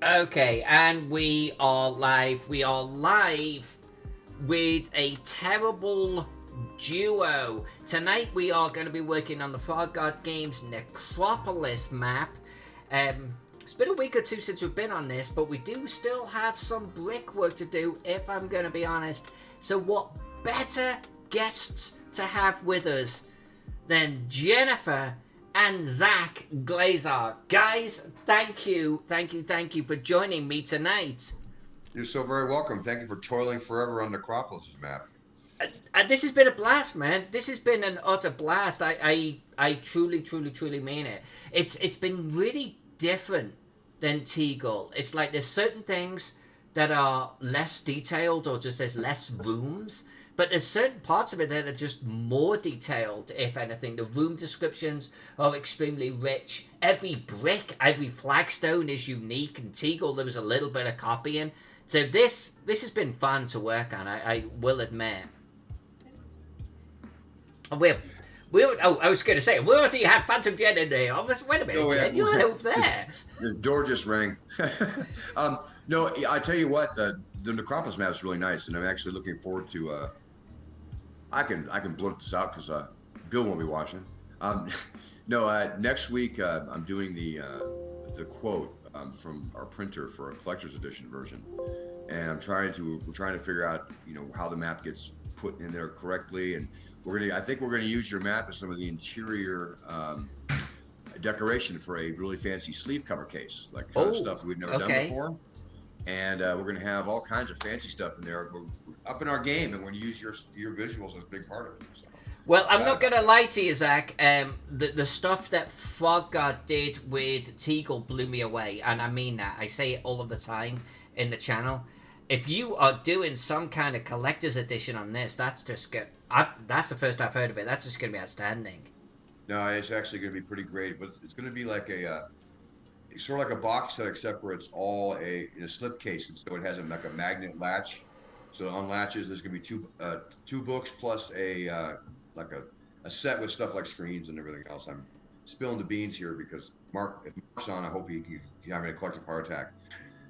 Okay, and we are live. We are live with a terrible duo. Tonight we are going to be working on the Frog God Games Necropolis map. It's been a week or two since we've been on this, but we do still have some brickwork to do, if I'm going to be honest. So what better guests to have with us than Jennifer and Zach Glazar. Guys, thank you for joining me tonight. You're so very welcome. Thank you for toiling forever on Necropolis' map. And this has been a blast, man. This has been an utter blast. I truly mean it. It's been really different than Teagle. It's like there's certain things that are less detailed or just there's less rooms. But there's certain parts of it that are just more detailed, if anything. The room descriptions are extremely rich. Every brick, every flagstone is unique. In Teagle, there was a little bit of copying. So this has been fun to work on, I will admit. We're I was going to say, we already had Phantom Jen in there. Wait a minute, Jen, you're over there. The door just rang. No, I tell you what, the Necropolis map is really nice, and I'm actually looking forward to. I can blurt this out because Bill won't be watching. Next week I'm doing the quote from our printer for a collector's edition version, and we're trying to figure out how the map gets put in there correctly, and I think we're gonna use your map as some of the interior decoration for a really fancy sleeve cover case, like stuff that we've never done before. And we're going to have all kinds of fancy stuff in there. We're up in our game, and we're going to use your visuals as a big part of it. So, well, I'm not going to lie to you, Zach. The stuff that Frog God did with Teagle blew me away, and I mean that. I say it all of the time in the channel. If you are doing some kind of collector's edition on this, that's just good. That's the first I've heard of it. That's just going to be outstanding. No, it's actually going to be pretty great, but it's going to be like it's sort of like a box set, except for it's all in a slip case, and so it has like a magnet latch. So it unlatches. There's gonna be two books plus a set with stuff like screens and everything else. I'm spilling the beans here because if Mark's on, I hope he's having a collective heart attack.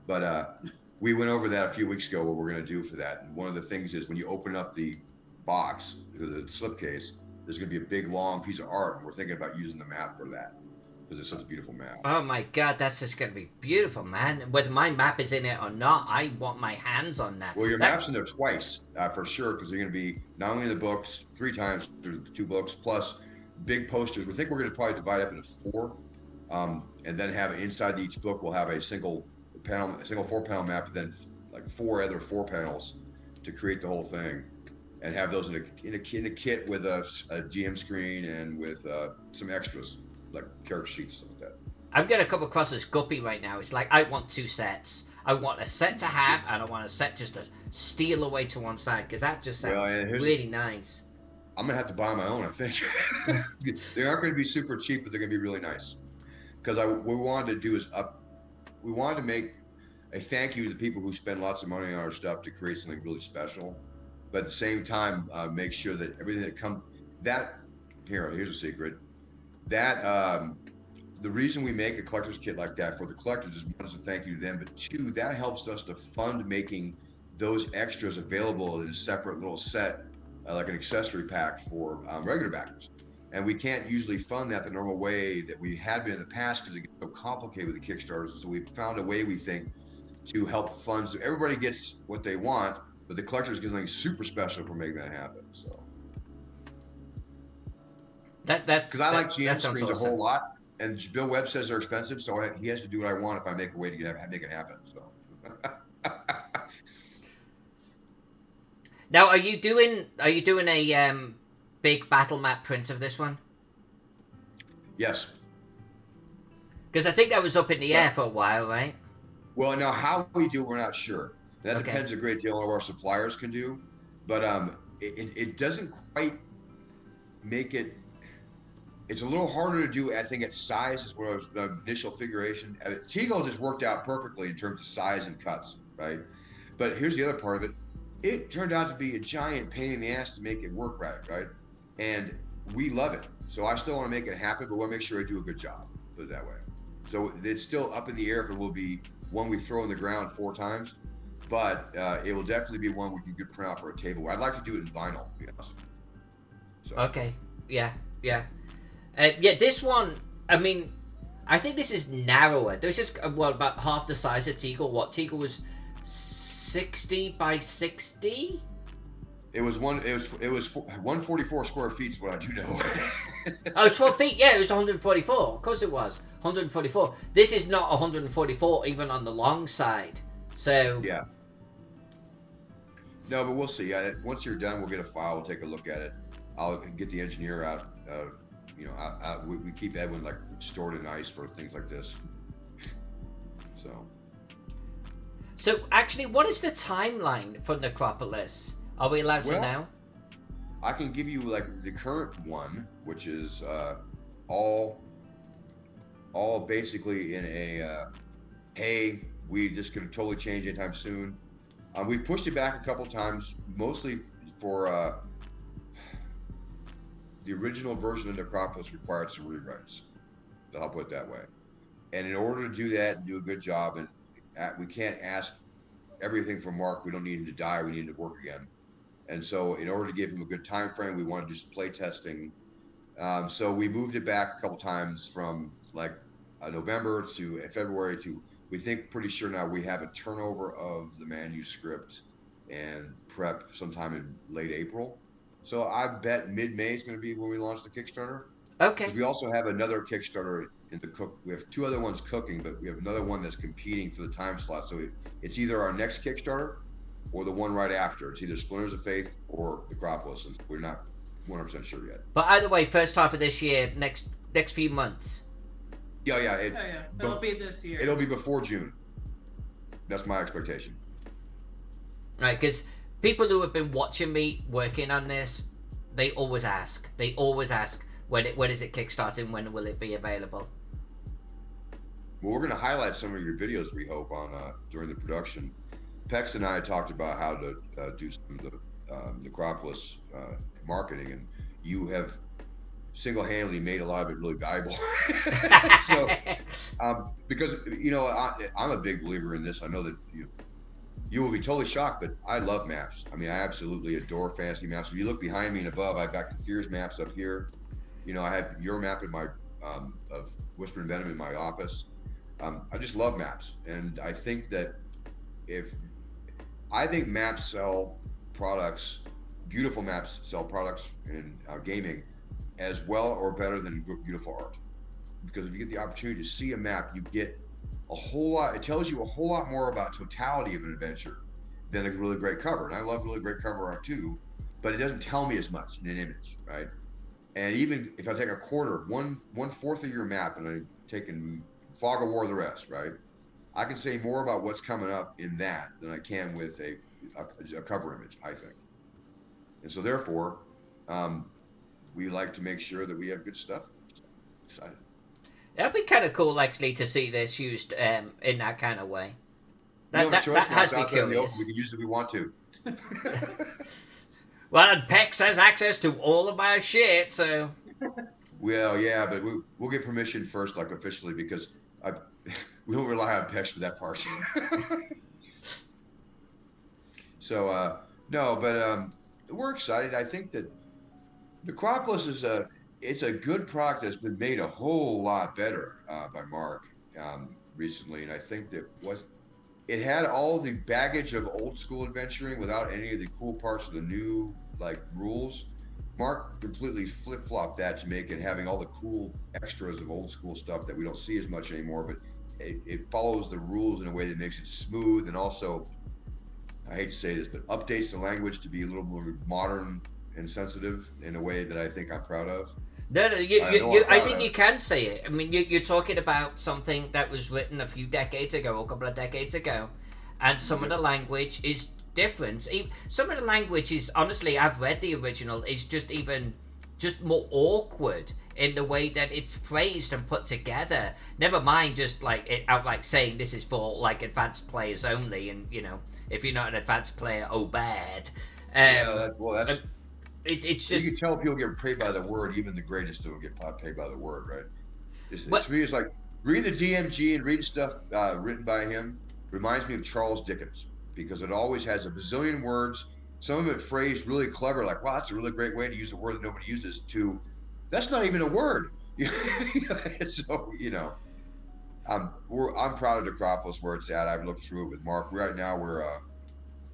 But we went over that a few weeks ago. What we're gonna do for that, and one of the things is when you open up the box, the slipcase, there's gonna be a big long piece of art, and we're thinking about using the map for that. Because it's such a beautiful map. Oh my god, that's just going to be beautiful, man. Whether my map is in it or not, I want my hands on that. Well, your map's in there twice, for sure, because they're going to be not only in the books, 3 times through the 2 books, plus big posters. We think we're going to probably divide up into 4, and then have inside each book, we'll have a single 4-panel map, and then like 4 other 4 panels to create the whole thing, and have those in a kit with a GM screen and with some extras, like character sheets, stuff like that. I'm gonna come across as guppy right now. It's like I want 2 sets. I want a set to have, and I want a set just to steal away to one side, because that just sounds really nice. I'm gonna have to buy my own, I think. They aren't gonna be super cheap, but they're gonna be really nice. Because what we wanted to do is we wanted to make a thank you to the people who spend lots of money on our stuff to create something really special, but at the same time make sure that everything that comes here's a secret. That the reason we make a collector's kit like that for the collectors is, one, is a thank you to them, but 2, that helps us to fund making those extras available in a separate little set, like an accessory pack for regular backers. And we can't usually fund that the normal way that we had been in the past because it gets so complicated with the Kickstarters. So we found a way, we think, to help fund so everybody gets what they want, but the collectors get something super special for making that happen. So. That's because I like GM screens a whole lot, and Bill Webb says they're expensive, so he has to do what I want if I make a way to make it happen. So. Now, are you doing a big battle map print of this one? Yes. Because I think that was up in the air for a while, right? Well, now how we do, we're not sure. That depends a great deal on what our suppliers can do, but it doesn't quite make it. It's a little harder to do, I think, at size as well as the initial figuration. Teagle just worked out perfectly in terms of size and cuts, right? But here's the other part of it. It turned out to be a giant pain in the ass to make it work right? And we love it. So I still want to make it happen, but want to make sure I do a good job, put it that way. So it's still up in the air if it will be one we throw in the ground 4 times, but it will definitely be one we can get print out for a table. I'd like to do it in vinyl, to be honest. So. Okay. Yeah. Yeah. This one. I mean, I think this is narrower. This is about half the size of Teagle. What Teagle was 60 by 60. It was 144 square feet is what I do know. Oh, 12 feet. Yeah, it was 144. Of course it was 144. This is not 144 even on the long side. So yeah. No, but we'll see. Once you're done, we'll get a file. We'll take a look at it. I'll get the engineer out. We keep Edwin like stored in ice for things like this. So actually, what is the timeline for Necropolis? Are we allowed to know? I can give you like the current one, which is all basically in a hey, we just gonna totally change anytime soon. We've pushed it back a couple times, mostly for the original version of Necropolis required some rewrites. I'll put it that way. And in order to do that and do a good job, and we can't ask everything from Mark. We don't need him to die. We need him to work again. And so in order to give him a good time frame, we want to do some play testing. So we moved it back a couple times from like November to February to, we think pretty sure now we have a turnover of the manuscript and prep sometime in late April. So I bet mid-May is going to be when we launch the Kickstarter. Okay. We also have another Kickstarter in the cook. We have 2 other ones cooking, but we have another one that's competing for the time slot. So it's either our next Kickstarter or the one right after. It's either Splinters of Faith or Necropolis, and we're not 100% sure yet. But either way, first half of this year, next few months. Yeah. It'll be this year. It'll be before June. That's my expectation. Right, because people who have been watching me working on this, they always ask. When is it kickstarting? When will it be available? Well, we're going to highlight some of your videos, we hope, on during the production. Pex and I talked about how to do some of the Necropolis marketing, and you have single-handedly made a lot of it really valuable. So, because I'm a big believer in this. I know that you will be totally shocked, but I love maps. I mean, I absolutely adore fantasy maps. If you look behind me and above, I've got Fear's maps up here. I have your map in my of Whisper and Venom in my office. I just love maps, and I think that I think maps sell products, beautiful maps sell products in gaming as well or better than beautiful art. Because if you get the opportunity to see a map, you get a whole lot. It tells you a whole lot more about totality of an adventure than a really great cover. And I love really great cover art too, but it doesn't tell me as much in an image, right? And even if I take a quarter, one fourth of your map, and I take and fog of war the rest, right? I can say more about what's coming up in that than I can with a cover image, I think. And so therefore, we like to make sure that we have good stuff. Excited. That'd be kind of cool, actually, to see this used in that kind of way. That has me curious. We can use it if we want to. Well, and Pex has access to all of my shit, so. Well, yeah, but we'll get permission first, like officially, because we don't rely on Pex for that part. So no, but we're excited. I think that Necropolis is it's a good product that's been made a whole lot better by Mark recently, and I think that it had all the baggage of old school adventuring without any of the cool parts of the new rules. Mark completely flip-flopped that to make it having all the cool extras of old school stuff that we don't see as much anymore, but it follows the rules in a way that makes it smooth, and also, I hate to say this, but updates the language to be a little more modern and sensitive in a way that I think I'm proud of. No, I think you can say it. I mean, you're talking about something that was written a few decades ago, a couple of decades ago, and some of the language is different. Some of the language is, honestly, I've read the original, is just more awkward in the way that it's phrased and put together. Never mind just it outright saying this is for advanced players only, and if you're not an advanced player, oh bad. That's. It's just, you can tell people get paid by the word. Even the greatest don't get paid by the word, right? To me, it's like read the DMG and read stuff written by him, reminds me of Charles Dickens because it always has a bazillion words. Some of it phrased really clever, like "Wow, that's a really great way to use a word that nobody uses." To that's not even a word. So I'm proud of Necropolis where it's at. I've looked through it with Mark. Right now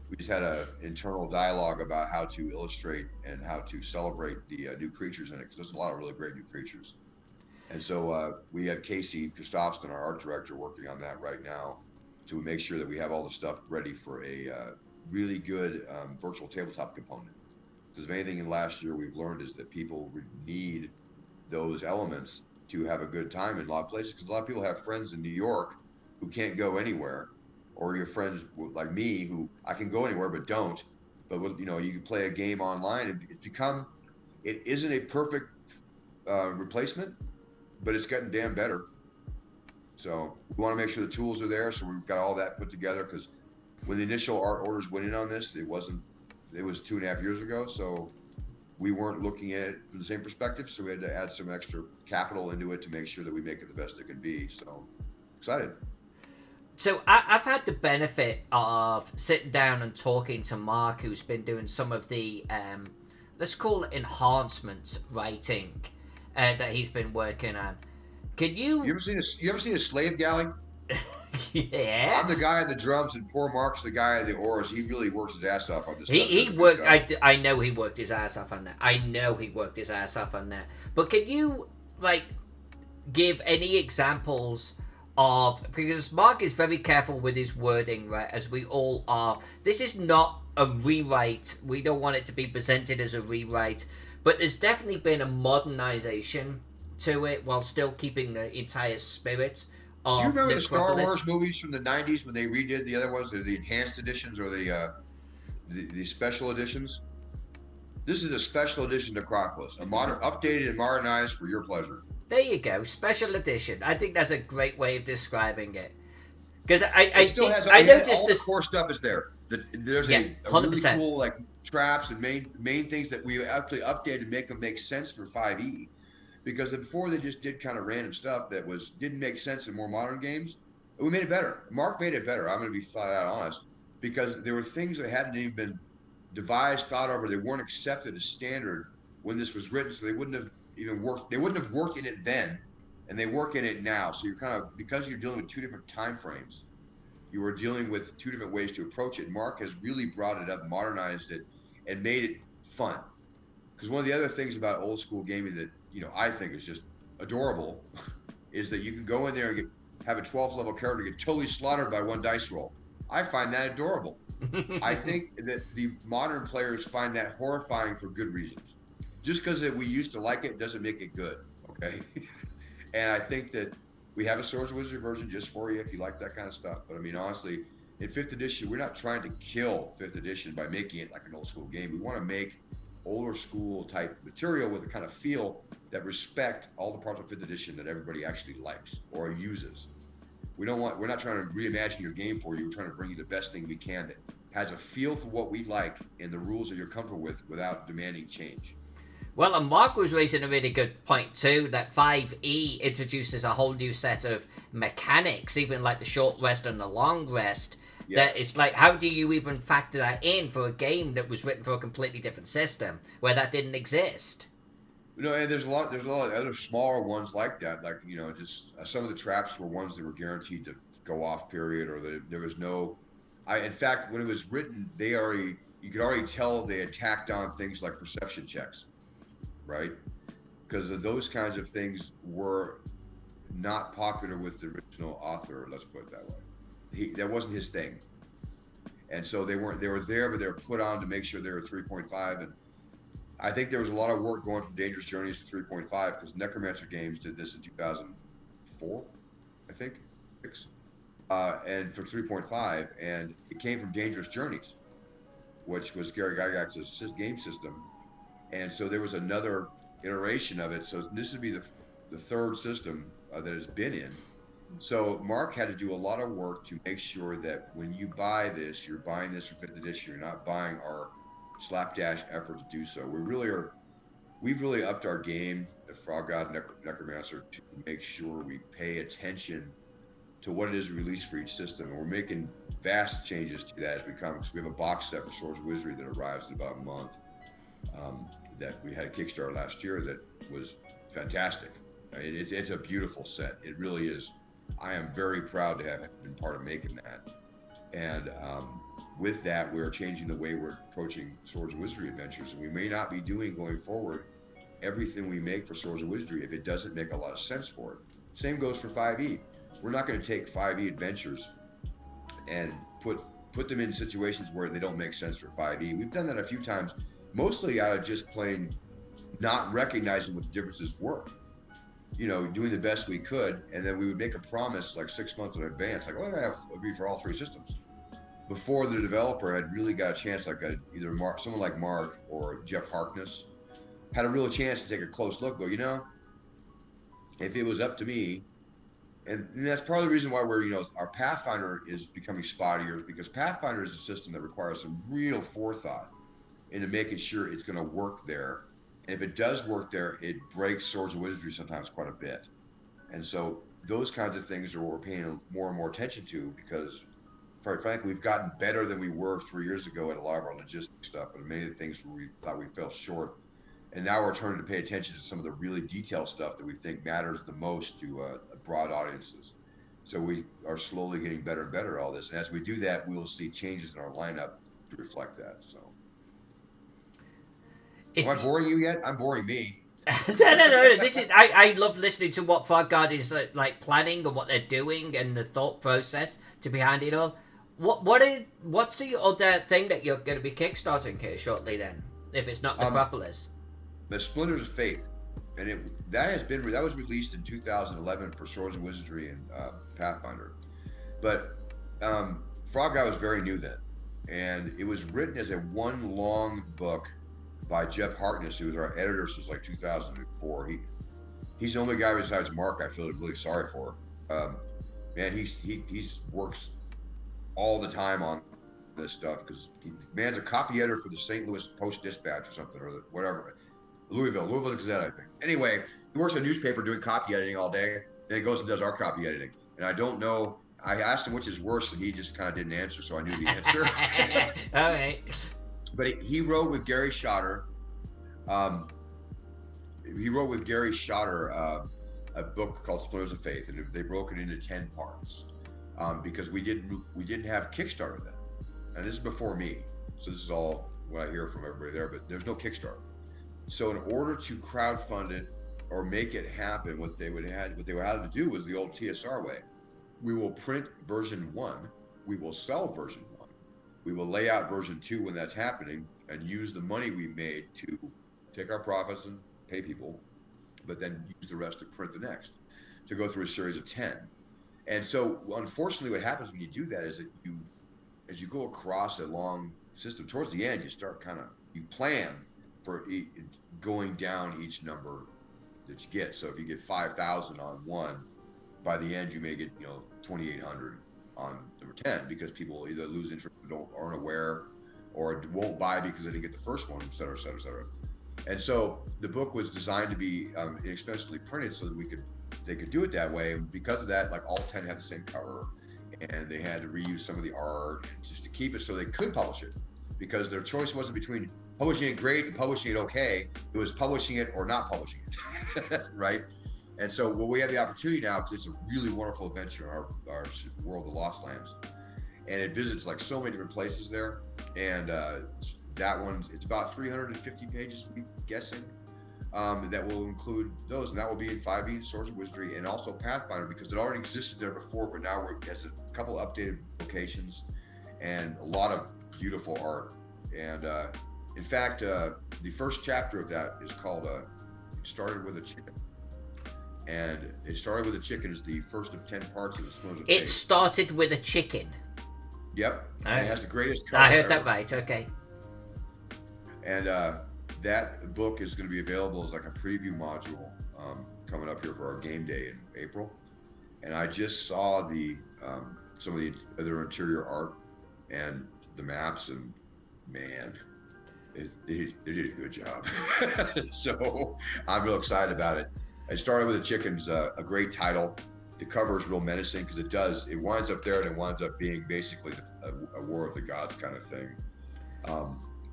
we just had an internal dialogue about how to illustrate and how to celebrate the new creatures in it because there's a lot of really great new creatures. And so we have Casey Christopherson, our art director, working on that right now to make sure that we have all the stuff ready for a really good virtual tabletop component. Because if anything in last year we've learned is that people need those elements to have a good time in a lot of places. Because a lot of people have friends in New York who can't go anywhere, or your friends like me who I can go anywhere but don't. But you can play a game online and it isn't a perfect replacement, but it's gotten damn better. So we want to make sure the tools are there. So we've got all that put together because when the initial art orders went in on this, it was 2.5 years ago. So we weren't looking at it from the same perspective. So we had to add some extra capital into it to make sure that we make it the best it can be. So excited. So I've had the benefit of sitting down and talking to Mark, who's been doing some of the, let's call it enhancement writing that he's been working on. Can you... You ever seen a slave galley? Yeah. I'm the guy on the drums, and poor Mark's the guy on the oars. He really works his ass off on this. He worked. I know he worked his ass off on that. But can you give any examples of, because Mark is very careful with his wording, right? As we all are. This is not a rewrite. We don't want it to be presented as a rewrite, but there's definitely been a modernization to it while still keeping the entire spirit of Do you remember Necropolis. the Star Wars movies from the 90s when they redid the other ones, the enhanced editions or the special editions? This is a special edition Necropolis, a modern, updated and modernized for your pleasure. There you go, special edition. I think that's a great way of describing it. Because I noticed all this. The core stuff is there. There's a really cool traps and main things that we actually updated to make them make sense for 5e. Because before they just did kind of random stuff that didn't make sense in more modern games. We made it better. Mark made it better. I'm going to be flat out honest, because there were things that hadn't even been devised, thought over. They weren't accepted as standard when this was written, so they wouldn't have even worked. They wouldn't have worked in it then, and they work in it now. So you're because you're dealing with two different time frames, you are dealing with two different ways to approach it. Mark has really brought it up, modernized it, and made it fun. Because one of the other things about old school gaming that I think is just adorable is that you can go in there and have a 12th level character get totally slaughtered by one dice roll. I find that adorable. I think that the modern players find that horrifying for good reasons. Just because we used to like it doesn't make it good, okay? And I think that we have a Swords and Wizard version just for you if you like that kind of stuff. But I mean, honestly, in 5th edition, we're not trying to kill 5th edition by making it like an old school game. We want to make older school type material with a kind of feel that respect all the parts of 5th edition that everybody actually likes or uses. We're not trying to reimagine your game for you. We're trying to bring you the best thing we can that has a feel for what we like and the rules that you're comfortable with without demanding change. Well, and Mark was raising a really good point too, that 5e introduces a whole new set of mechanics, even like the short rest and the long rest. Yeah. That it's like, how do you even factor that in for a game that was written for a completely different system where that didn't exist? And there's a lot of other smaller ones like that. Like, just some of the traps were ones that were guaranteed to go off period, or there was no. In fact, when it was written, you could already tell they had tacked on things like perception checks, right? Because those kinds of things were not popular with the original author. Let's put it that way. That wasn't his thing, and so they were there, but they were put on to make sure they were 3.5. And I think there was a lot of work going from Dangerous Journeys to 3.5 because Necromancer Games did this in 2004, I think, 6, and for 3.5, and it came from Dangerous Journeys, which was Gary Gygax's game system, and so there was another iteration of it. So this would be the third system that it's been in. So Mark had to do a lot of work to make sure that when you buy this, you're buying this for 5th edition. You're not buying our slapdash effort to do so. We've really upped our game at Frog God Necromancer to make sure we pay attention to what it is released for each system. And we're making vast changes to that as we come, because we have a box set for Swords of Wizardry that arrives in about a month, that we had a Kickstarter last year that was fantastic. It's a beautiful set. It really is. I am very proud to have been part of making that. And with that, we're changing the way we're approaching Swords of Wizardry adventures. And we may not be doing going forward everything we make for Swords of Wizardry if it doesn't make a lot of sense for it. Same goes for 5e. We're not going to take 5e adventures and put them in situations where they don't make sense for 5e. We've done that a few times, mostly out of just plain not recognizing what the differences were. You know, doing the best we could, and then we would make a promise like 6 months in advance, like, oh, I have to agree for all 3 systems, before the developer had really got a chance, like either someone like Mark or Jeff Harkness had a real chance to take a close look, go, you know, if it was up to me, and that's part of the reason why we're, you know, our Pathfinder is becoming spottier, because Pathfinder is a system that requires some real forethought into making sure it's going to work there. And if it does work there, it breaks Swords of Wizardry sometimes quite a bit. And so those kinds of things are what we're paying more and more attention to, because, quite frankly, we've gotten better than we were 3 years ago at a lot of our logistics stuff, and many of the things where we thought we fell short. And now we're turning to pay attention to some of the really detailed stuff that we think matters the most to broad audiences. So we are slowly getting better and better at all this. And as we do that, we will see changes in our lineup to reflect that. So, am I boring you yet? I'm boring me. No. This is I love listening to what Vanguard is like planning and what they're doing and the thought process to behind it all. What's the other thing that you're going to be kickstarting here shortly then, if it's not Necropolis? The Splinters of Faith, and that was released in 2011 for Swords of Wizardry and Pathfinder, but Frog Guy was very new then, and it was written as a one long book by Jeff Harkness, who was our editor since like 2004. He's the only guy besides Mark I feel really sorry for. Man, he's works all the time on this stuff, because man's a copy editor for the St. Louis Post-Dispatch or something, or whatever. Louisville Gazette, I think. Anyway, he works at a newspaper doing copy editing all day. Then he goes and does our copy editing. And I don't know, I asked him which is worse, and he just kind of didn't answer, so I knew the answer. All right. But he wrote with Gary Schotter. A book called Splinters of Faith, and they broke it into 10 parts because we didn't have Kickstarter then. And this is before me, so this is all what I hear from everybody there. But there's no Kickstarter. So in order to crowdfund it or make it happen, what they would have to do was the old TSR way. We will print version 1, we will sell version 1, we will lay out version 2 when that's happening, and use the money we made to take our profits and pay people, but then use the rest to print the next, to go through a series of 10. And so unfortunately what happens when you do that is that as you go across a long system, towards the end, you plan for going down each number that you get. So if you get 5,000 on one, by the end you may get 2,800 on number 10, because people either lose interest or aren't aware, or won't buy because they didn't get the first one, et cetera, et cetera, et cetera. And so the book was designed to be inexpensively printed so that they could do it that way. And because of that, like all 10 had the same cover, and they had to reuse some of the art just to keep it so they could publish it, because their choice wasn't between publishing it great and publishing it okay. It was publishing it or not publishing it, right? And so we have the opportunity now, because it's a really wonderful adventure in our world of the Lost Lands, and it visits like so many different places there. And that one's, it's about 350 pages, I'm guessing, that will include those, and that will be in 5e and Swords of Wizardry, and also Pathfinder, because it already existed there before, but now it has a couple of updated locations and a lot of beautiful art. And in fact, the first chapter of that is called "It Started with a Chicken," and "It Started with a Chicken" is the first of 10 parts of the Splinters of Faith. It started with a chicken. Yep. And it has the greatest cover. I heard that right. Okay. And that book is going to be available as like a preview module coming up here for our game day in April. And I just saw some of the other interior art and the maps, and man, they did a good job. So I'm real excited about it. It Started with a Chicken's a great title. the cover is real menacing because it winds up there and it winds up being basically a War of the Gods kind of thing.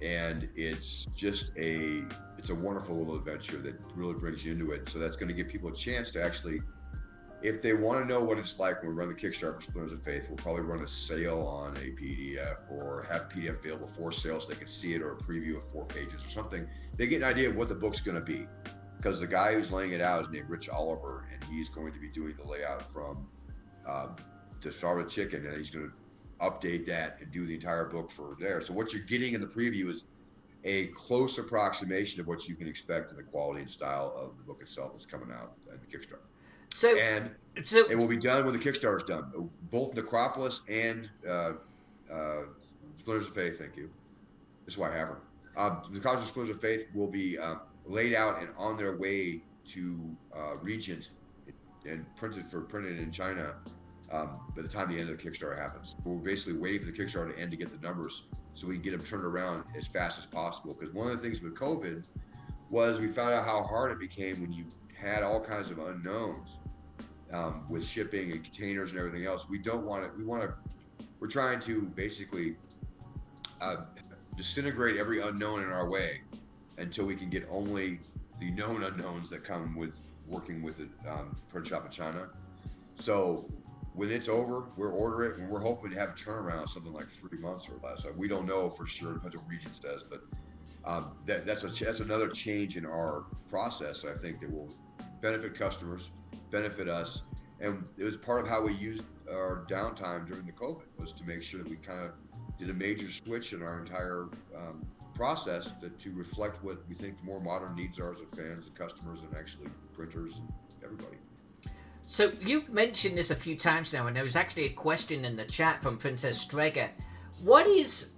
And it's just it's a wonderful little adventure that really brings you into it. So that's going to give people a chance to actually, if they want to know what it's like when we run the Kickstarter for Splinters of Faith, we'll probably run a sale on a PDF or have PDF available for sale so they can see it, or a preview of 4 pages or something. They get an idea of what the book's going to be, because the guy who's laying it out is named Rich Oliver, and he's going to be doing the layout from to Start with Chicken, and he's going to update that and do the entire book for there. So what you're getting in the preview is a close approximation of what you can expect in the quality and style of the book itself that's coming out at the Kickstarter. So it will be done when the Kickstarter's done. Both Necropolis and Splinters of Faith, thank you. This is why I have her. The Necropolis and Splinters of Faith will be laid out and on their way to Regent and printed in China by the time the end of the Kickstarter happens. We're basically waiting for the Kickstarter to end to get the numbers so we can get them turned around as fast as possible. Because one of the things with COVID was we found out how hard it became when you had all kinds of unknowns with shipping and containers and everything else. We're trying to basically disintegrate every unknown in our way until we can get only the known unknowns that come with working with the print shop in China. So when it's over, we'll order it, and we're hoping to have a turnaround something like 3 months or less. We don't know for sure, depends what Regent says, but that's another change in our process, I think, that will benefit customers, benefit us. And it was part of how we used our downtime during the COVID, was to make sure that we kind of did a major switch in our entire process to reflect what we think the more modern needs are as a fans and customers and actually printers and everybody. So you've mentioned this a few times now, and there was actually a question in the chat from Princess Streger. What is,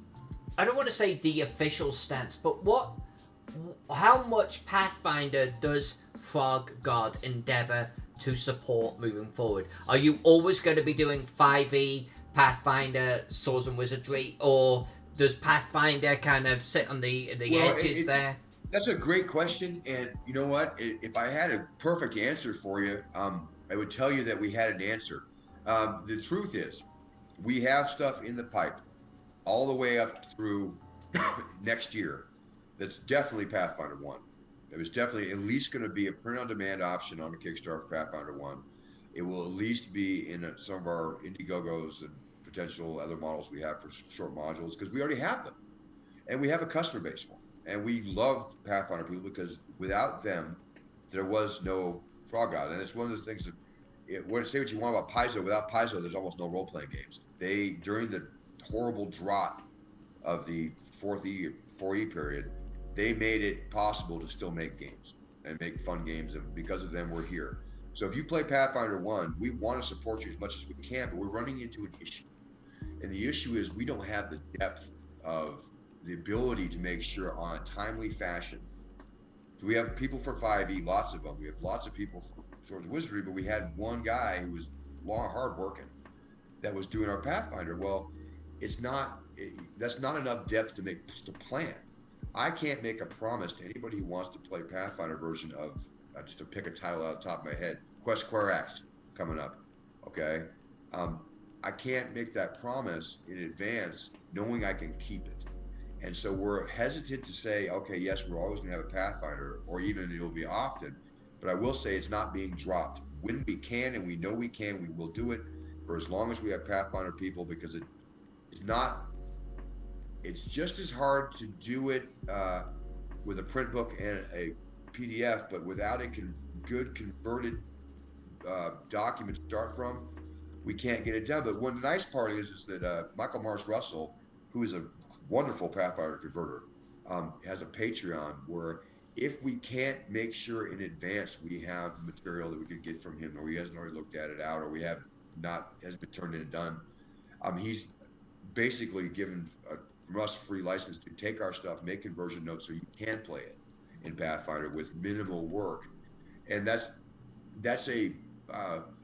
I don't want to say the official stance, but how much Pathfinder does Frog God endeavor to support moving forward? Are you always going to be doing 5e Pathfinder Swords and Wizardry, or does Pathfinder kind of sit on the edges there? That's a great question, and you know what? If I had a perfect answer for you, I would tell you that we had an answer. The truth is, we have stuff in the pipe all the way up through next year that's definitely Pathfinder 1. It was definitely at least going to be a print-on-demand option on the Kickstarter for Pathfinder 1. It will at least be in some of our Indiegogos and potential other models we have for short modules, because we already have them. And we have a customer base for them. And we love Pathfinder people, because without them, there was no Frog God. And it's one of the things that, say what you want about Paizo, without Paizo, there's almost no role-playing games. During the horrible drought of the 4E period, they made it possible to still make games and make fun games, and because of them, we're here. So if you play Pathfinder 1, we want to support you as much as we can, but we're running into an issue. And the issue is we don't have the depth of the ability to make sure on a timely fashion. So we have people for 5e, lots of them. We have lots of people for Swords of Wizardry, but we had one guy who was hard working that was doing our Pathfinder. Well, that's not enough depth to plan. I can't make a promise to anybody who wants to play Pathfinder version of, just to pick a title out of the top of my head, Quest Quarax coming up, okay? I can't make that promise in advance knowing I can keep it. And so we're hesitant to say, okay, yes, we're always going to have a Pathfinder, or even it'll be often, but I will say it's not being dropped. When we can, and we know we can, we will do it for as long as we have Pathfinder people, because it's just as hard to do it with a print book and a PDF, but without a good converted document to start from, we can't get it done. But one nice part is that Michael Mars Russell, who is a wonderful Pathfinder converter, has a Patreon where if we can't make sure in advance we have material that we could get from him, or he hasn't already looked at it out, or has been turned in and done, he's basically given from us free license to take our stuff, make conversion notes so you can play it in Pathfinder with minimal work. And that's a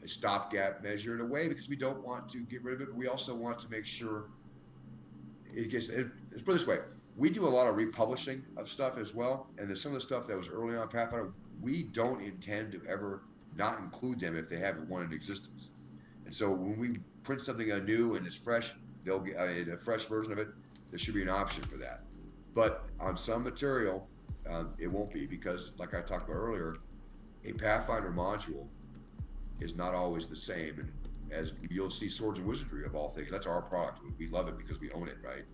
stopgap measure in a way, because we don't want to get rid of it, but we also want to make sure let's put it this way. We do a lot of republishing of stuff as well, and there's some of the stuff that was early on Pathfinder, we don't intend to ever not include them if they have one in existence. And so when we print something new and it's fresh, they'll get a fresh version of it. There should be an option for that. But on some material, it won't be, because, like I talked about earlier, a Pathfinder module is not always the same. And as you'll see, Swords and Wizardry of all things, that's our product. We love it because we own it, right?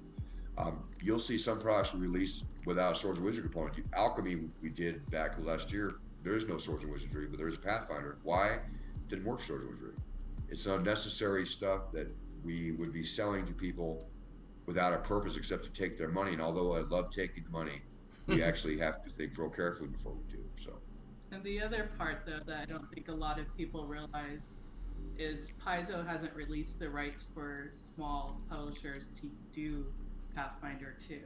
You'll see some products we release without a Swords and Wizardry component. Alchemy we did back last year. There is no Swords and Wizardry, but there is a Pathfinder. Why? It didn't work for Swords and Wizardry. It's unnecessary stuff that we would be selling to people without a purpose except to take their money. And although I love taking the money, we actually have to think real carefully before we do. So. And the other part, though, that I don't think a lot of people realize is Paizo hasn't released the rights for small publishers to do Pathfinder 2.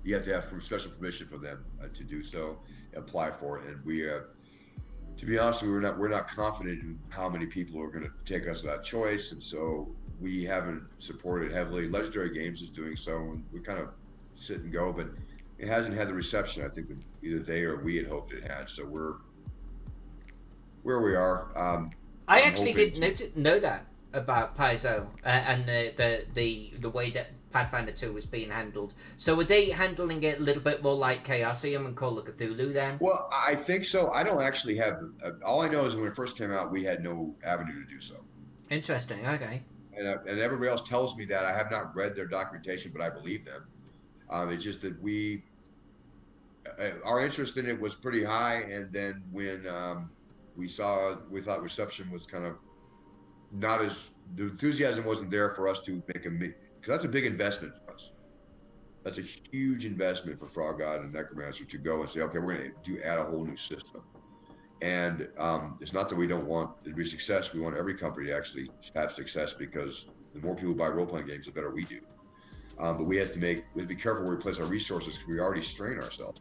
You have to have special permission from them to do so, apply for it, and we, to be honest, we're not confident in how many people are going to take us that choice, and so we haven't supported heavily. Legendary Games is doing so, and we kind of sit and go, but it hasn't had the reception I think that either they or we had hoped it had. So we're where we are. I actually didn't know that about Paizo and the way that Pathfinder 2 was being handled. So were they handling it a little bit more like Chaosium and Call of Cthulhu then? Well, I think so. I don't actually have. All I know is when it first came out, we had no avenue to do so. Interesting. Okay. And everybody else tells me that. I have not read their documentation, but I believe them. It's just that our interest in it was pretty high, and then when we thought reception was kind of not as, the enthusiasm wasn't there for us to make because that's a big investment for us. That's a huge investment for Frog God and Necromancer to go and say, okay, we're going to add a whole new system. And it's not that we don't want it to be success. We want every company to actually have success, because the more people buy role-playing games, the better we do. But we have to be careful where we place our resources, because we already strain ourselves.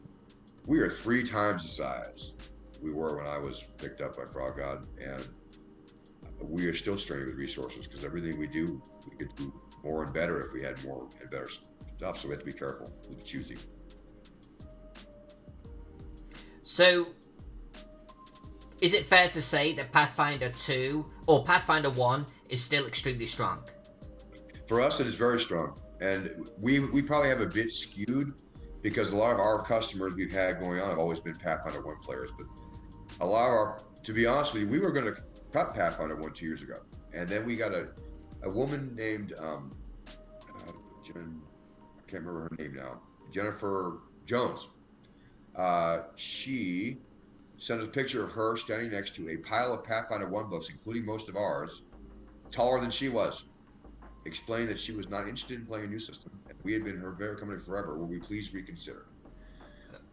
We are 3 times the size we were when I was picked up by Frog God, and we are still straining with resources, because everything we do, we could do more and better if we had more and better stuff. So we have to be careful with choosing. So, is it fair to say that Pathfinder 2 or Pathfinder 1 is still extremely strong? For us, it is very strong. And we probably have a bit skewed, because a lot of our customers we've had going on have always been Pathfinder 1 players. But a lot of our, to be honest with you, we were going to cut Pathfinder 1 2 years ago. And then we got a woman named, I can't remember her name now, Jennifer Jones. She sent us a picture of her standing next to a pile of Pathfinder 1 books, including most of ours, taller than she was. Explained that she was not interested in playing a new system. And we had been her favorite company forever. Will we please reconsider?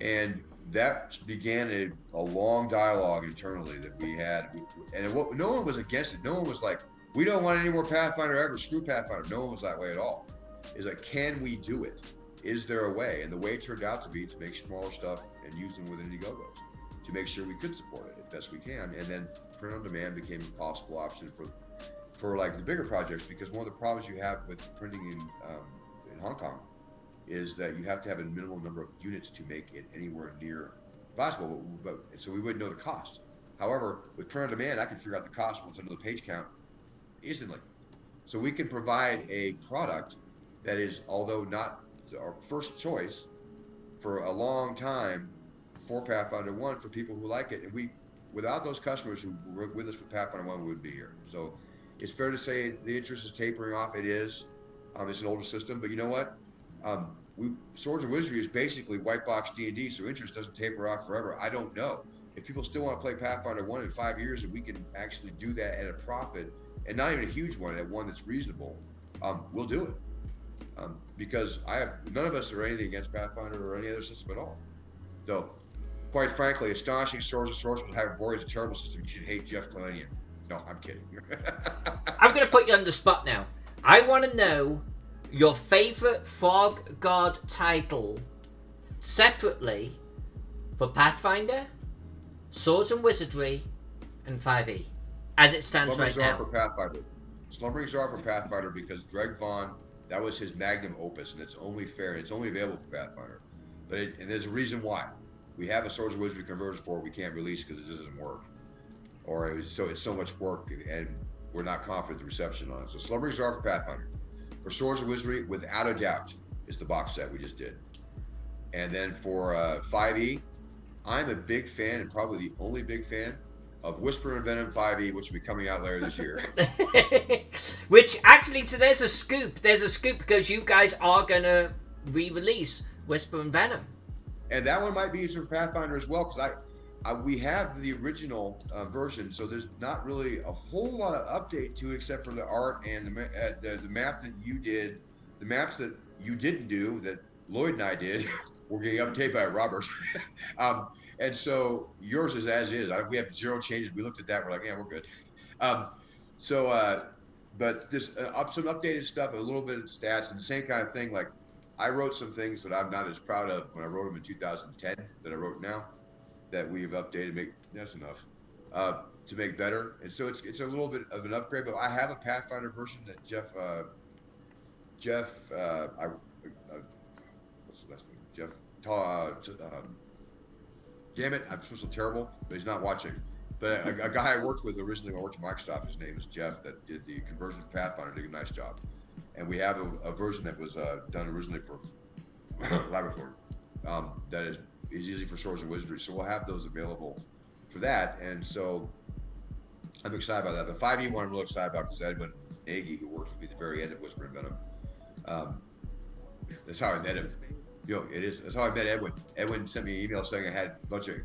And that began a long dialogue internally that we had. And no one was against it. No one was like, we don't want any more Pathfinder ever. Screw Pathfinder. No one was that way at all. It's like, can we do it? Is there a way? And the way it turned out to be to make smaller stuff and use them with Indiegogos to make sure we could support it as best we can. And then print on demand became a possible option for like the bigger projects, because one of the problems you have with printing in Hong Kong is that you have to have a minimal number of units to make it anywhere near possible, but so we wouldn't know the cost. However, with print on demand, I can figure out the cost once I know the page count instantly. So we can provide a product that is, although not our first choice for a long time for Pathfinder 1, for people who like it. And without those customers who were with us with Pathfinder 1, we wouldn't be here. So it's fair to say the interest is tapering off. It is. It's an older system, but you know what? Swords and Wizardry is basically white box D&D, so interest doesn't taper off forever. I don't know. If people still want to play Pathfinder 1 in 5 years, and we can actually do that at a profit, and not even a huge one, at one that's reasonable, we'll do it. Because none of us are anything against Pathfinder or any other system at all. Though, quite frankly, astonishing Swords and Sorcerers with Hyperborea is a terrible system. You should hate Jeff Kalanian. No, I'm kidding. I'm going to put you on the spot now. I want to know your favorite Frog God title separately for Pathfinder, Swords and Wizardry, and 5e, as it stands right now. Slumbering Czar for Pathfinder, because Greg Vaughn, that was his magnum opus, and it's only fair, and it's only available for Pathfinder. And there's a reason why. we have a Swords of Wizardry conversion for it. We can't release because it doesn't work, or it's so much work, and we're not confident the reception on it. So Slumbering Czar for Pathfinder. For Swords of Wizardry, without a doubt, is the box set we just did. And then for 5e, I'm a big fan, and probably the only big fan, of Whisper and Venom 5e, which will be coming out later this year. Which actually, so there's a scoop. There's a scoop because you guys are going to re-release Whisper and Venom. And that one might be for Pathfinder as well, because we have the original version, so there's not really a whole lot of update to it except for the art and the map that you did. The maps that you didn't do, that Lloyd and I did, were getting updated by Robert. And so yours is as is. We have 0 changes. We looked at that. We're like, yeah, we're good. But this some updated stuff, a little bit of stats, and the same kind of thing. Like, I wrote some things that I'm not as proud of when I wrote them in 2010 that I wrote now, that we've updated. That's enough to make better. And so it's a little bit of an upgrade. But I have a Pathfinder version that Jeff, what's the last name? Jeff. Damn it, I'm so terrible, but he's not watching. But a guy I worked with originally when I worked at Microsoft, his name is Jeff, that did the conversion of Pathfinder, did a nice job. And we have a version that was done originally for Laboratory that is easy for Swords and Wizardry. So we'll have those available for that. And so I'm excited about that. The 5e one I'm really excited about because Edwin Nagy, who worked with me at the very end of Whisper and Venom, that's how I met him. It is. That's how I met Edwin. Edwin sent me an email saying I had a bunch of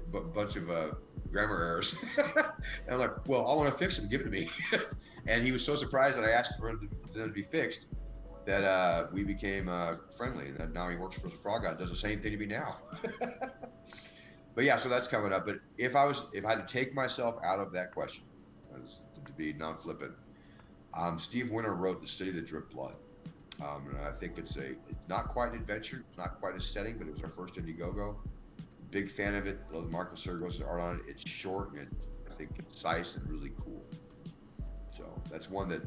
grammar errors. And I'm like, well, I want to fix them. Give it to me. And he was so surprised that I asked for them to be fixed that we became friendly. And now he works for the Frog God and does the same thing to me now. But yeah, so that's coming up. But if I had to take myself out of that question, to be non-flippant, Steve Winter wrote The City That Dripped Blood. And I think it's not quite an adventure, not quite a setting, but it was our first Indiegogo. Big fan of it. Love Marco Sergos' art on it. It's short and I think concise and really cool. So that's one that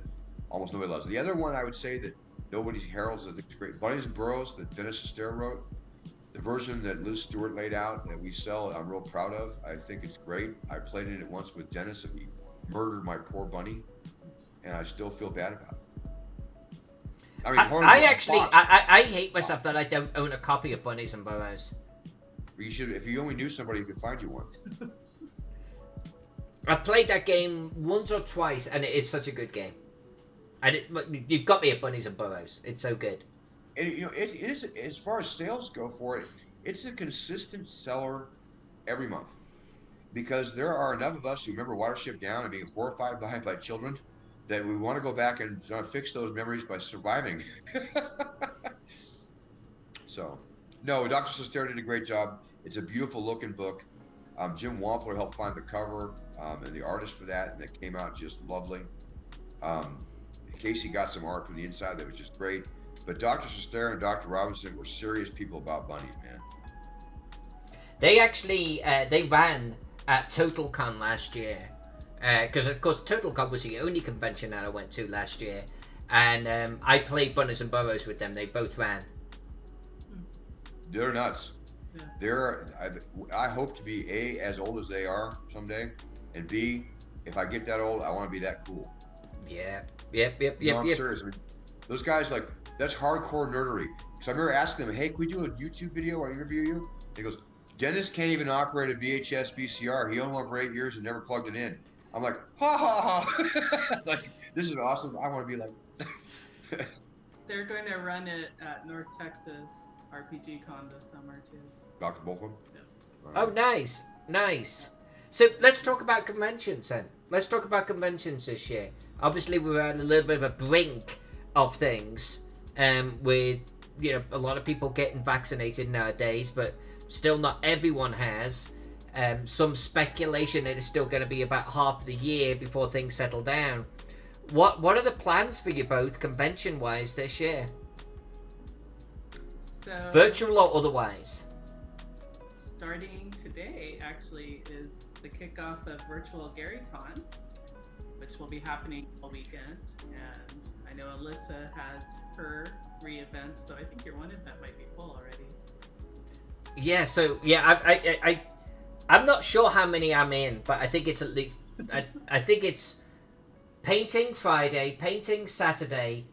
almost nobody loves. The other one I would say that nobody heralds, I think it's great. Bunnies and Burrows that Dennis Sestero wrote. The version that Liz Stewart laid out that we sell, I'm real proud of. I think it's great. I played in it once with Dennis and he murdered my poor bunny, and I still feel bad about it. I mean, I hate myself that I don't own a copy of Bunnies and Burrows. You should, if you only knew somebody who could find you one. I've played that game once or twice, and it is such a good game. And you've got me at Bunnies and Burrows. It's so good. And it is, as far as sales go for it, it's a consistent seller every month. Because there are enough of us who remember Watership Down and being horrified by children that we want to go back and fix those memories by surviving. So, no, Dr. Sestero did a great job. It's a beautiful looking book. Jim Wampler helped find the cover and the artist for that, and it came out just lovely. Casey got some art from the inside that was just great. But Dr. Sestero and Dr. Robinson were serious people about bunnies, man. They actually, they ran at TotalCon last year. Because of course TotalCon was the only convention that I went to last year, and I played Bunnies and Burrows with them. They both ran. They're nuts. Yeah. I hope to be A, as old as they are someday, and B, if I get that old, I want to be that cool. Yeah. No, I'm serious. I mean, those guys, like, that's hardcore nerdery. Because I remember asking them, hey, can we do a YouTube video or interview you? He goes, Dennis can't even operate a VHS VCR. He owned one for 8 years and never plugged it in. I'm like, ha ha ha. Like, this is awesome. I want to be like. They're going to run it at North Texas RPG Con this summer too. Dr. Bolton? Yeah. Oh, nice. So let's talk about conventions then. Let's talk about conventions this year. Obviously, we're at a little bit of a brink of things, with a lot of people getting vaccinated nowadays, but still not everyone has. Some speculation that it's still going to be about half the year before things settle down. What are the plans for you both, convention-wise, this year? So, virtual or otherwise? Starting today, actually, is the kickoff of Virtual GaryCon, which will be happening all weekend. And I know Alyssa has her 3 events, so I think your one event might be full already. Yeah, so yeah, I'm not sure how many I'm in, but I think it's at least I think it's painting Friday, painting Saturday,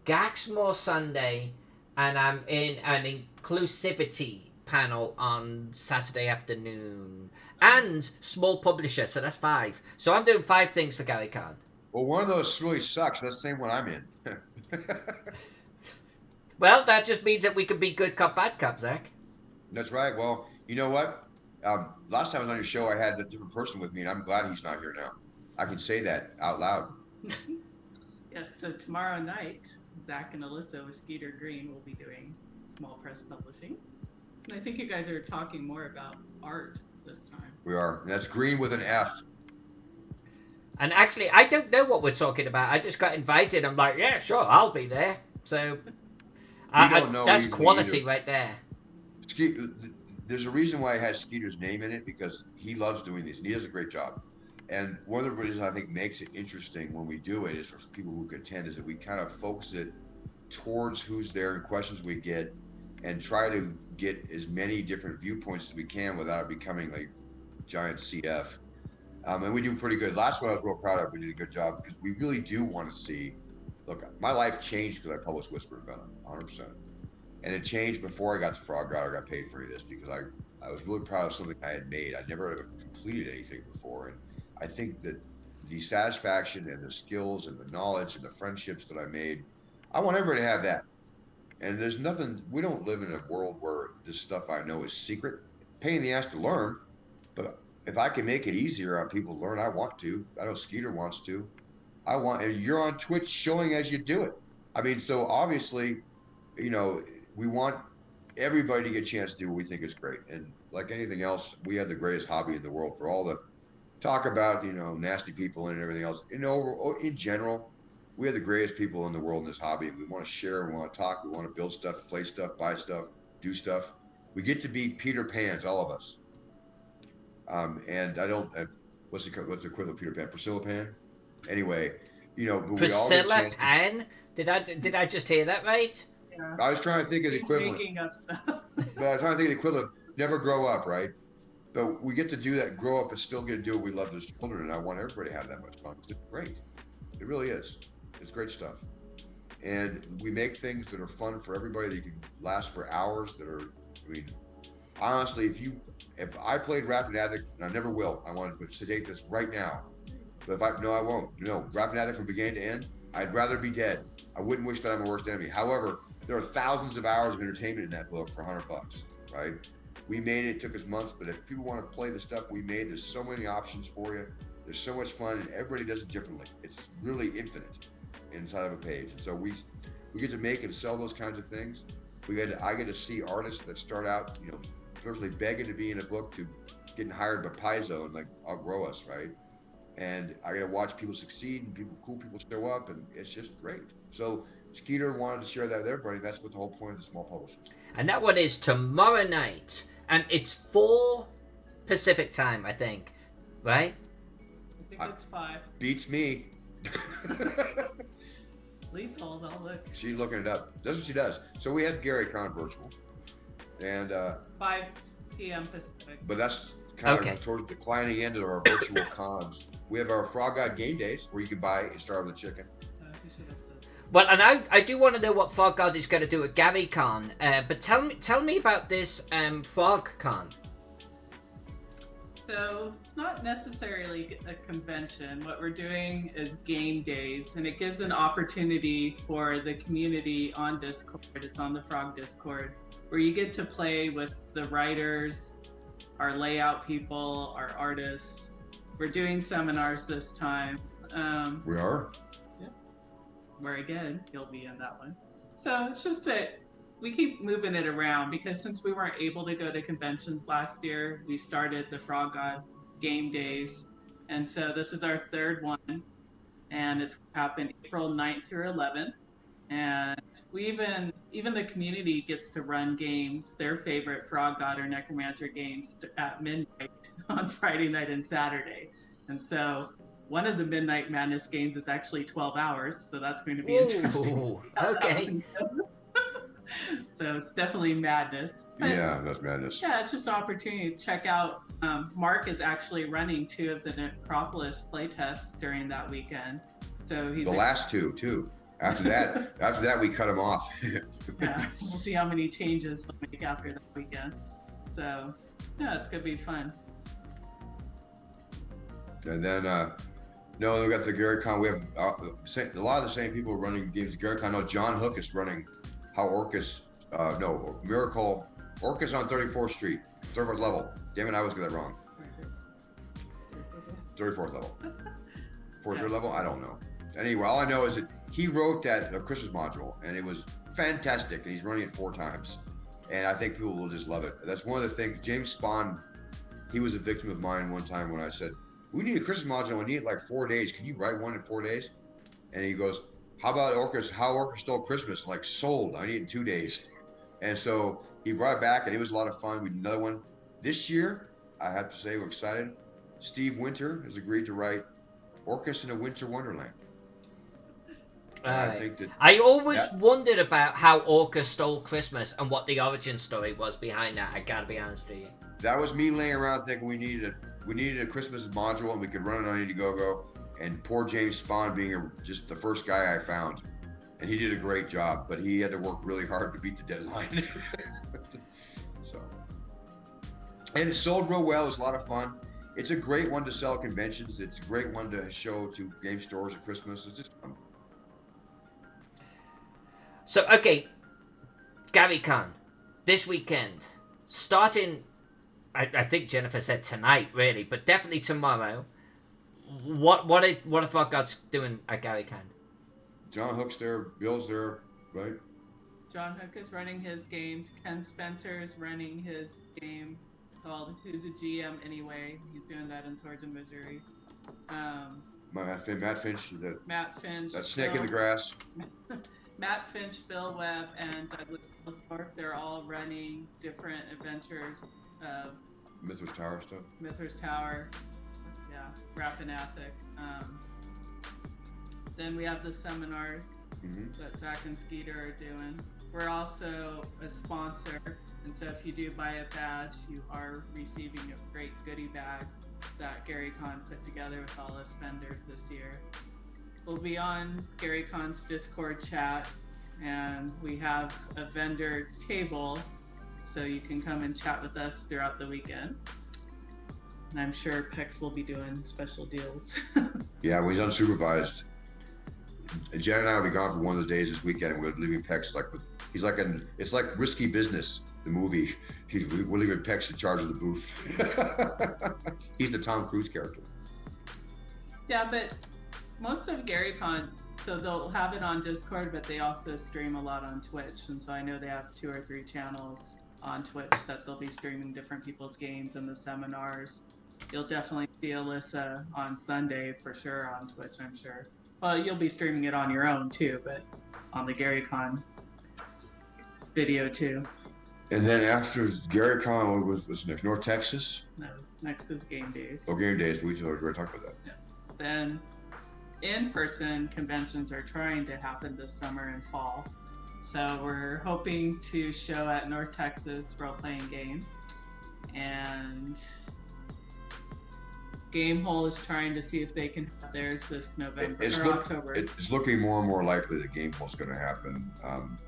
Gaxmore Sunday, and I'm in an inclusivity panel on Saturday afternoon, and small publisher, so that's 5. So I'm doing 5 things for Gary Khan. Well, one of those really sucks. That's the same one I'm in. Well, that just means that we can be good cop, bad cop, Zach. That's right. Well, you know what? Last time I was on your show, I had a different person with me, and I'm glad he's not here now. I can say that out loud. Yes, so tomorrow night, Zach and Alyssa with Skeeter Green will be doing small press publishing. And I think you guys are talking more about art this time. We are. And that's Green with an F. And actually, I don't know what we're talking about. I just got invited. I'm like, yeah, sure, I'll be there. So don't know that's either. quality right there. There's a reason why it has Skeeter's name in it, because he loves doing these, and he does a great job. And one of the reasons I think makes it interesting when we do it is for people who contend is that we kind of focus it towards who's there and questions we get, and try to get as many different viewpoints as we can without becoming like giant CF. And we do pretty good. Last one I was real proud of. We did a good job because we really do want to see. Look, my life changed because I published Whisper and Venom, 100%. And it changed before I got to Frog God or got paid for any of this, because I was really proud of something I had made. I never ever completed anything before. And I think that the satisfaction and the skills and the knowledge and the friendships that I made, I want everybody to have that. And there's nothing, we don't live in a world where this stuff I know is secret. Pain in the ass to learn, but if I can make it easier on people to learn, I want to. I know Skeeter wants to. And you're on Twitch showing as you do it. I mean, so obviously, you know, we want everybody to get a chance to do what we think is great. And like anything else, we have the greatest hobby in the world. For all the talk about, you know, nasty people and everything else, you know, in general, we have the greatest people in the world in this hobby. We want to share, we want to talk, we want to build stuff, play stuff, buy stuff, do stuff. We get to be Peter Pans, all of us. And I don't, what's the equivalent of Peter Pan? Priscilla Pan? Anyway, you know, but Priscilla Pan? Did I just hear that right? Yeah. I was trying to think of the equivalent. Making up stuff. But I was trying to think of the equivalent. Never grow up, right? But we get to do that, grow up and still get to do what we love as children. And I want everybody to have that much fun. It's great. It really is. It's great stuff. And we make things that are fun for everybody that you can last for hours, that are, I mean, honestly, if I played Rapid Addict, and I never will, I want to sedate this right now. But I won't. No, Rapid Addict from beginning to end, I'd rather be dead. I wouldn't wish that I'm a worst enemy. However, there are thousands of hours of entertainment in that book for $100, right? We made it took us months, but if people want to play the stuff we made, there's so many options for you. There's so much fun, and everybody does it differently. It's really infinite inside of a page. And so we get to make and sell those kinds of things. I get to see artists that start out, you know, virtually begging to be in a book to getting hired by Paizo and like outgrow us, right? And I get to watch people succeed and cool people show up, and it's just great. So Skeeter wanted to share that with everybody. That's what the whole point of the small publisher. And that one is tomorrow night, and it's 4 Pacific time, I think, right? I think it's 5. Beats me. Please hold, I'll look. She's looking it up. That's what she does. So we had Gary Con virtual, and 5 p.m. Pacific. but that's kind of towards the declining end of our virtual cons. We have our Frog God game days where you can buy and starve the chicken. You should have said. Well, and I do want to know what Frog God is going to do at GaryCon, but tell me about this FrogCon. So it's not necessarily a convention. What we're doing is game days, and it gives an opportunity for the community on Discord. It's on the Frog Discord, where you get to play with the writers, our layout people, our artists. We're doing seminars this time. We are. Yeah. Where again, you'll be in that one. So it's just that we keep moving it around, because since we weren't able to go to conventions last year, we started the Frog God game days. And so this is our 3rd one, and it's happened April 9th through 11th. And we even the community gets to run games, their favorite Frog God or Necromancer games, at midnight on Friday night and Saturday. And so one of the Midnight Madness games is actually 12 hours, so that's going to be interesting. Okay. So it's definitely madness. But Yeah, that's madness. yeah, it's just an opportunity to check out. Mark is actually running 2 of the Necropolis playtests during that weekend. So he's The last 2 too. After that, we cut him off. Yeah, we'll see how many changes we'll make after that weekend. So yeah, it's gonna be fun. And then, no, we got the Gary Con. We have a lot of the same people running games. Gary Con. No, John Hook is running How Orcus. No, Miracle. Orcus on 34th Street, 34th level. Damn it, I always get that wrong. 34th level. 43rd level? I don't know. Anyway, all I know is that he wrote that Christmas module, and it was fantastic, and he's running it 4 times. And I think people will just love it. That's one of the things. James Spahn, he was a victim of mine one time when I said, we need a Christmas module. I need it like 4 days. Can you write one in 4 days? And he goes, how about Orcus? How Orcus Stole Christmas? I'm like, sold. I need it in 2 days. And so he brought it back, and it was a lot of fun. We did another one this year. I have to say, we're excited. Steve Winter has agreed to write Orcus in a Winter Wonderland. I always wondered about how Orcus stole Christmas and what the origin story was behind that. I gotta be honest with you. That was me laying around thinking we needed a Christmas module and we could run it on Indiegogo. And poor James Spahn being just the first guy I found, and he did a great job, but he had to work really hard to beat the deadline. So, and it sold real well. It was a lot of fun. It's a great one to sell at conventions. It's a great one to show to game stores at Christmas. It's just fun. So, okay, Gary Con, this weekend, starting, I think Jennifer said tonight, really, but definitely tomorrow. What are Frog Gods doing at Gary Con? John Hook's there, Bill's there, right? John Hook is running his games. Ken Spencer is running his game called Who's a GM Anyway. He's doing that in Swords and Missouri. Matt Finch, Matt Finch. That snake in the grass. Matt Finch, Phil Webb, and Douglas Ellsworth, they're all running different adventures of Mithras Tower stuff. Mithras Tower, yeah, Rappanathic. Then we have the seminars that Zach and Skeeter are doing. We're also a sponsor, and so if you do buy a badge, you are receiving a great goodie bag that Gary Con put together with all his vendors this year. We'll be on Gary Con's Discord chat, and we have a vendor table, so you can come and chat with us throughout the weekend. And I'm sure Pex will be doing special deals. Yeah, when he's unsupervised, Jen and I will be gone for one of the days this weekend, and we're leaving Pex it's like Risky Business, the movie. We're leaving Pex in charge of the booth. He's the Tom Cruise character. Yeah, but most of GaryCon, so they'll have it on Discord, but they also stream a lot on Twitch. And so I know they have 2 or 3 channels on Twitch that they'll be streaming different people's games and the seminars. You'll definitely see Alyssa on Sunday for sure on Twitch, I'm sure. Well, you'll be streaming it on your own too, but on the GaryCon video too. And then after GaryCon, what was next? North Texas? No, next is Game Days. Oh, Game Days. We already talked about that. Yeah. Then in-person conventions are trying to happen this summer and fall. So we're hoping to show at North Texas Role-Playing Game. And Gamehole is trying to see if they can have theirs this November or October. It's looking more and more likely that Gamehole is going to happen.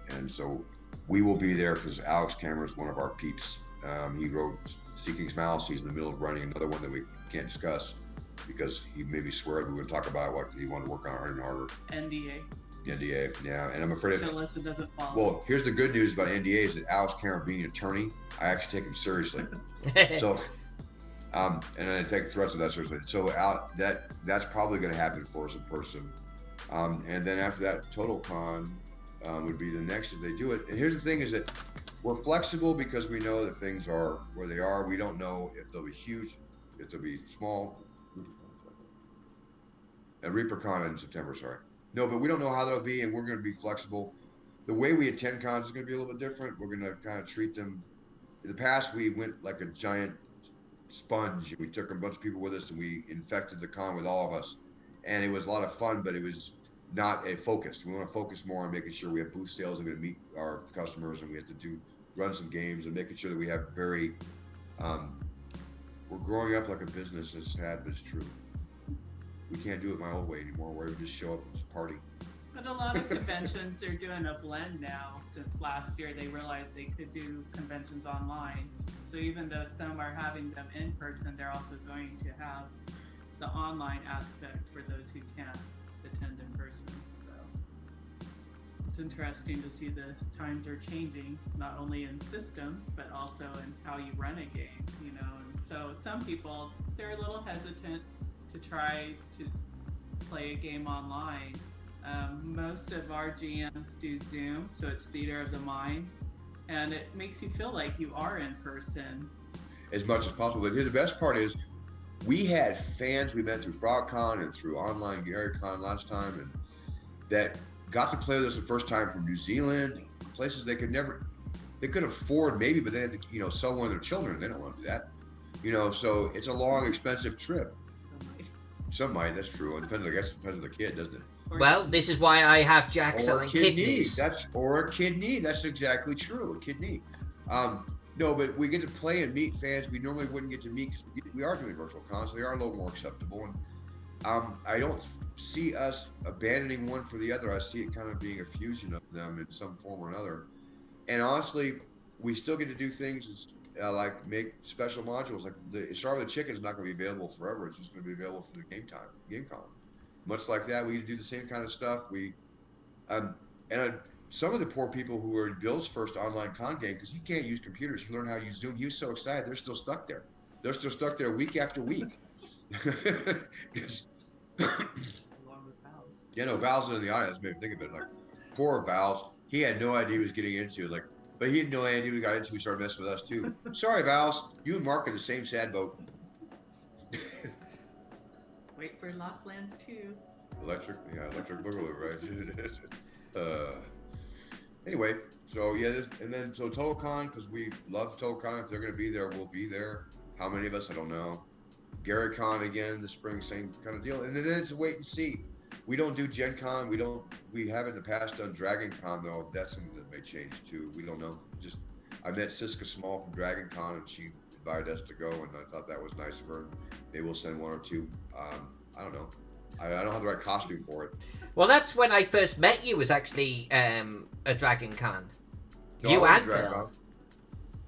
And so we will be there because Alex Cameron is one of our peeps. He wrote Seeking Smiles. He's in the middle of running another one that we can't discuss, because he made me swear we would talk about what he wanted to work on harder and harder. NDA. NDA, yeah, and I'm afraid so Alyssa doesn't fall. Well, here's the good news about NDAs: that Alex Cameron being an attorney, I actually take him seriously. So, and I take threats of that seriously. So that's probably going to happen for us in person. And then after that, Total Con would be the next if they do it. And here's the thing: is that we're flexible because we know that things are where they are. We don't know if they'll be huge, if they'll be small. At ReaperCon in September, sorry. No, but we don't know how they'll be, and we're going to be flexible. The way we attend cons is going to be a little bit different. We're going to kind of treat them. In the past, we went like a giant sponge. We took a bunch of people with us, and we infected the con with all of us. And it was a lot of fun, but it was not a focused. We want to focus more on making sure we have booth sales and we meet our customers, and we have to run some games and making sure that we have very. We're growing up like a business. It's sad, but it's true. We can't do it my old way anymore, where we just show up and party. But a lot of conventions, they're doing a blend now. Since last year, they realized they could do conventions online. So even though some are having them in person, they're also going to have the online aspect for those who can't attend in person. So it's interesting to see the times are changing, not only in systems, but also in how you run a game, you know. And so some people, they're a little hesitant to try to play a game online. Most of our GMs do Zoom, so it's theater of the mind, and it makes you feel like you are in person. As much as possible. But here the best part is, we had fans we met through FrogCon and through online GaryCon last time, and that got to play with us the first time from New Zealand, places they could afford maybe, but they had to, sell one of their children. They don't want to do that, so it's a long, expensive trip. Some might, that's true. It depends on the kid, doesn't it? Well, this is why I have Jack selling kidneys. Or a kidney. That's exactly true. A kidney. No, but we get to play and meet fans we normally wouldn't get to meet because we are doing virtual cons, so they are a little more acceptable. And I don't see us abandoning one for the other. I see it kind of being a fusion of them in some form or another. And honestly, we still get to do things like make special modules. Like the Starve the Chicken is not going to be available forever. It's just going to be available for the GameCon. Much like that, we do the same kind of stuff. Some of the poor people who were Bill's first online con game, because you can't use computers, you learn how to use Zoom. He was so excited, they're still stuck there. They're still stuck there week after week. Val's in the audience made me think of it. Like, poor Val's, he had no idea he was getting into. But he had no idea we got into. He started messing with us too. Sorry, Val's, you and Mark are the same sad boat. Wait for Lost Lands 2. Electric Boogaloo, right? Anyway, so yeah, so TotalCon, because we love TotalCon. If they're going to be there, we'll be there. How many of us? I don't know. GaryCon again, the spring, same kind of deal. And then it's a wait and see. We don't do Gen Con. We have in the past done Dragon Con, though. That's something that may change too. We don't know. I met Siska Small from Dragon Con, and she invited us to go, and I thought that was nice of her. Maybe we'll send one or two. I don't know. I don't have the right costume for it. Well, that's when I first met you. Was actually a Dragon Con. No, you and Bill. Con.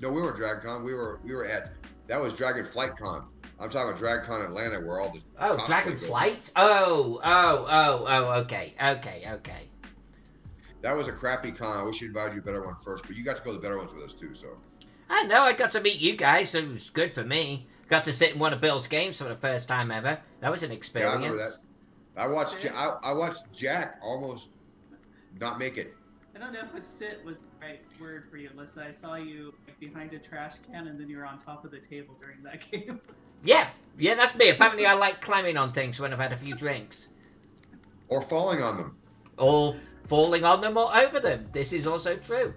No, we weren't Dragon Con. We were at, that was Dragon Flight Con. I'm talking about Dragon Con Atlanta, where all the Dragon Flight. Okay. That was a crappy con. I wish you'd invited you a better one first, but you got to go to the better ones with us too. So. I know. I got to meet you guys. So it was good for me. Got to sit in one of Bill's games for the first time ever. That was an experience. Yeah, I remember that. I watched Jack almost not make it. I don't know if sit was the right word for you, Alyssa. I saw you behind a trash can, and then you were on top of the table during that game. Yeah, that's me. Apparently, I like climbing on things when I've had a few drinks. Or falling on them. Or falling on them or over them. This is also true.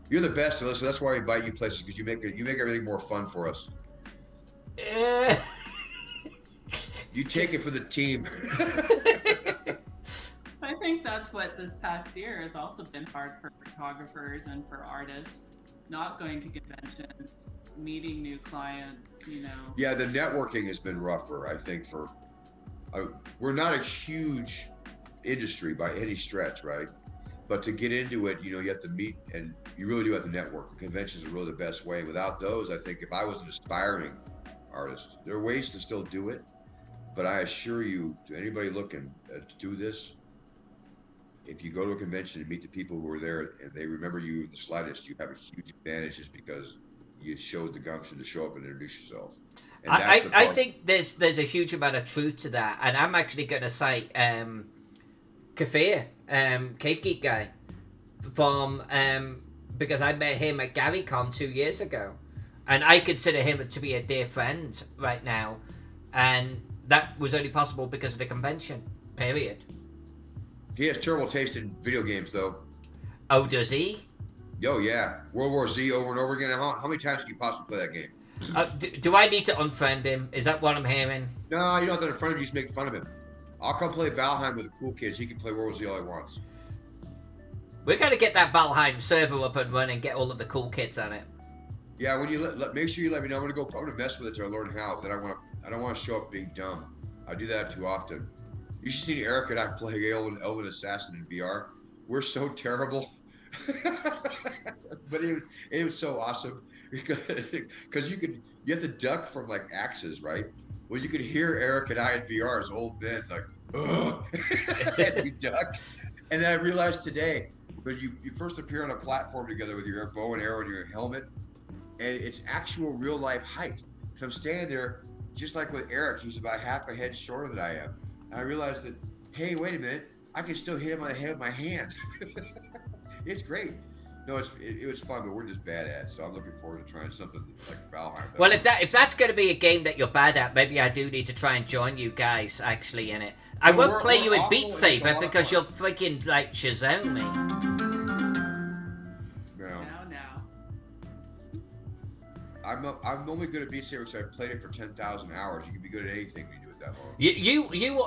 You're the best, Alyssa. That's why we invite you places, because you make everything more fun for us. You take it for the team. I think that's what this past year has also been hard for photographers and for artists. Not going to conventions, meeting new clients, Yeah, the networking has been rougher, I think, we're not a huge industry by any stretch, right? But to get into it, you have to meet, and you really do have to network. Conventions are really the best way. Without those, I think if I was an aspiring artist, there are ways to still do it. But I assure you, to anybody looking to do this, if you go to a convention and meet the people who are there and they remember you the slightest, you have a huge advantage just because you showed the gumption to show up and introduce yourself. And I think there's a huge amount of truth to that, and I'm actually going to cite Kafir, Cave Geek guy, from because I met him at GaryCon 2 years ago, and I consider him to be a dear friend right now, and that was only possible because of the convention. Period. He has terrible taste in video games, though. Oh, does he? Oh, yeah. World War Z over and over again. How many times can you possibly play that game? Do I need to unfriend him? Is that what I'm hearing? No, you don't have to unfriend him. You just make fun of him. I'll come play Valheim with the cool kids. He can play World War Z all he wants. We're going to get that Valheim server up and running, get all of the cool kids on it. Yeah, when you make sure you let me know. I'm gonna mess with it till I learn how. Then I don't want to show up being dumb. I do that too often. You should see Eric and I play Elven Assassin in VR. We're so terrible, but it was so awesome because you have to duck from like axes, right? Well, you could hear Eric and I in VR as old men like, ugh, and you duck. And then I realized today, but you first appear on a platform together with your bow and arrow and your helmet, and it's actual real life height. So I'm standing there, just like with Eric, he's about half a head shorter than I am. And I realized that, hey, wait a minute, I can still hit him on the head with my hand. It's great. No, it was fun, but we're just bad at it. So I'm looking forward to trying something like Valheim. Well, if that's going to be a game that you're bad at, maybe I do need to try and join you guys actually in it. I won't play you in Beat Saber because you'll freaking like Shazam me. No. I'm only good at Beat Saber because I've played it for 10,000 hours. You can be good at anything when you do it that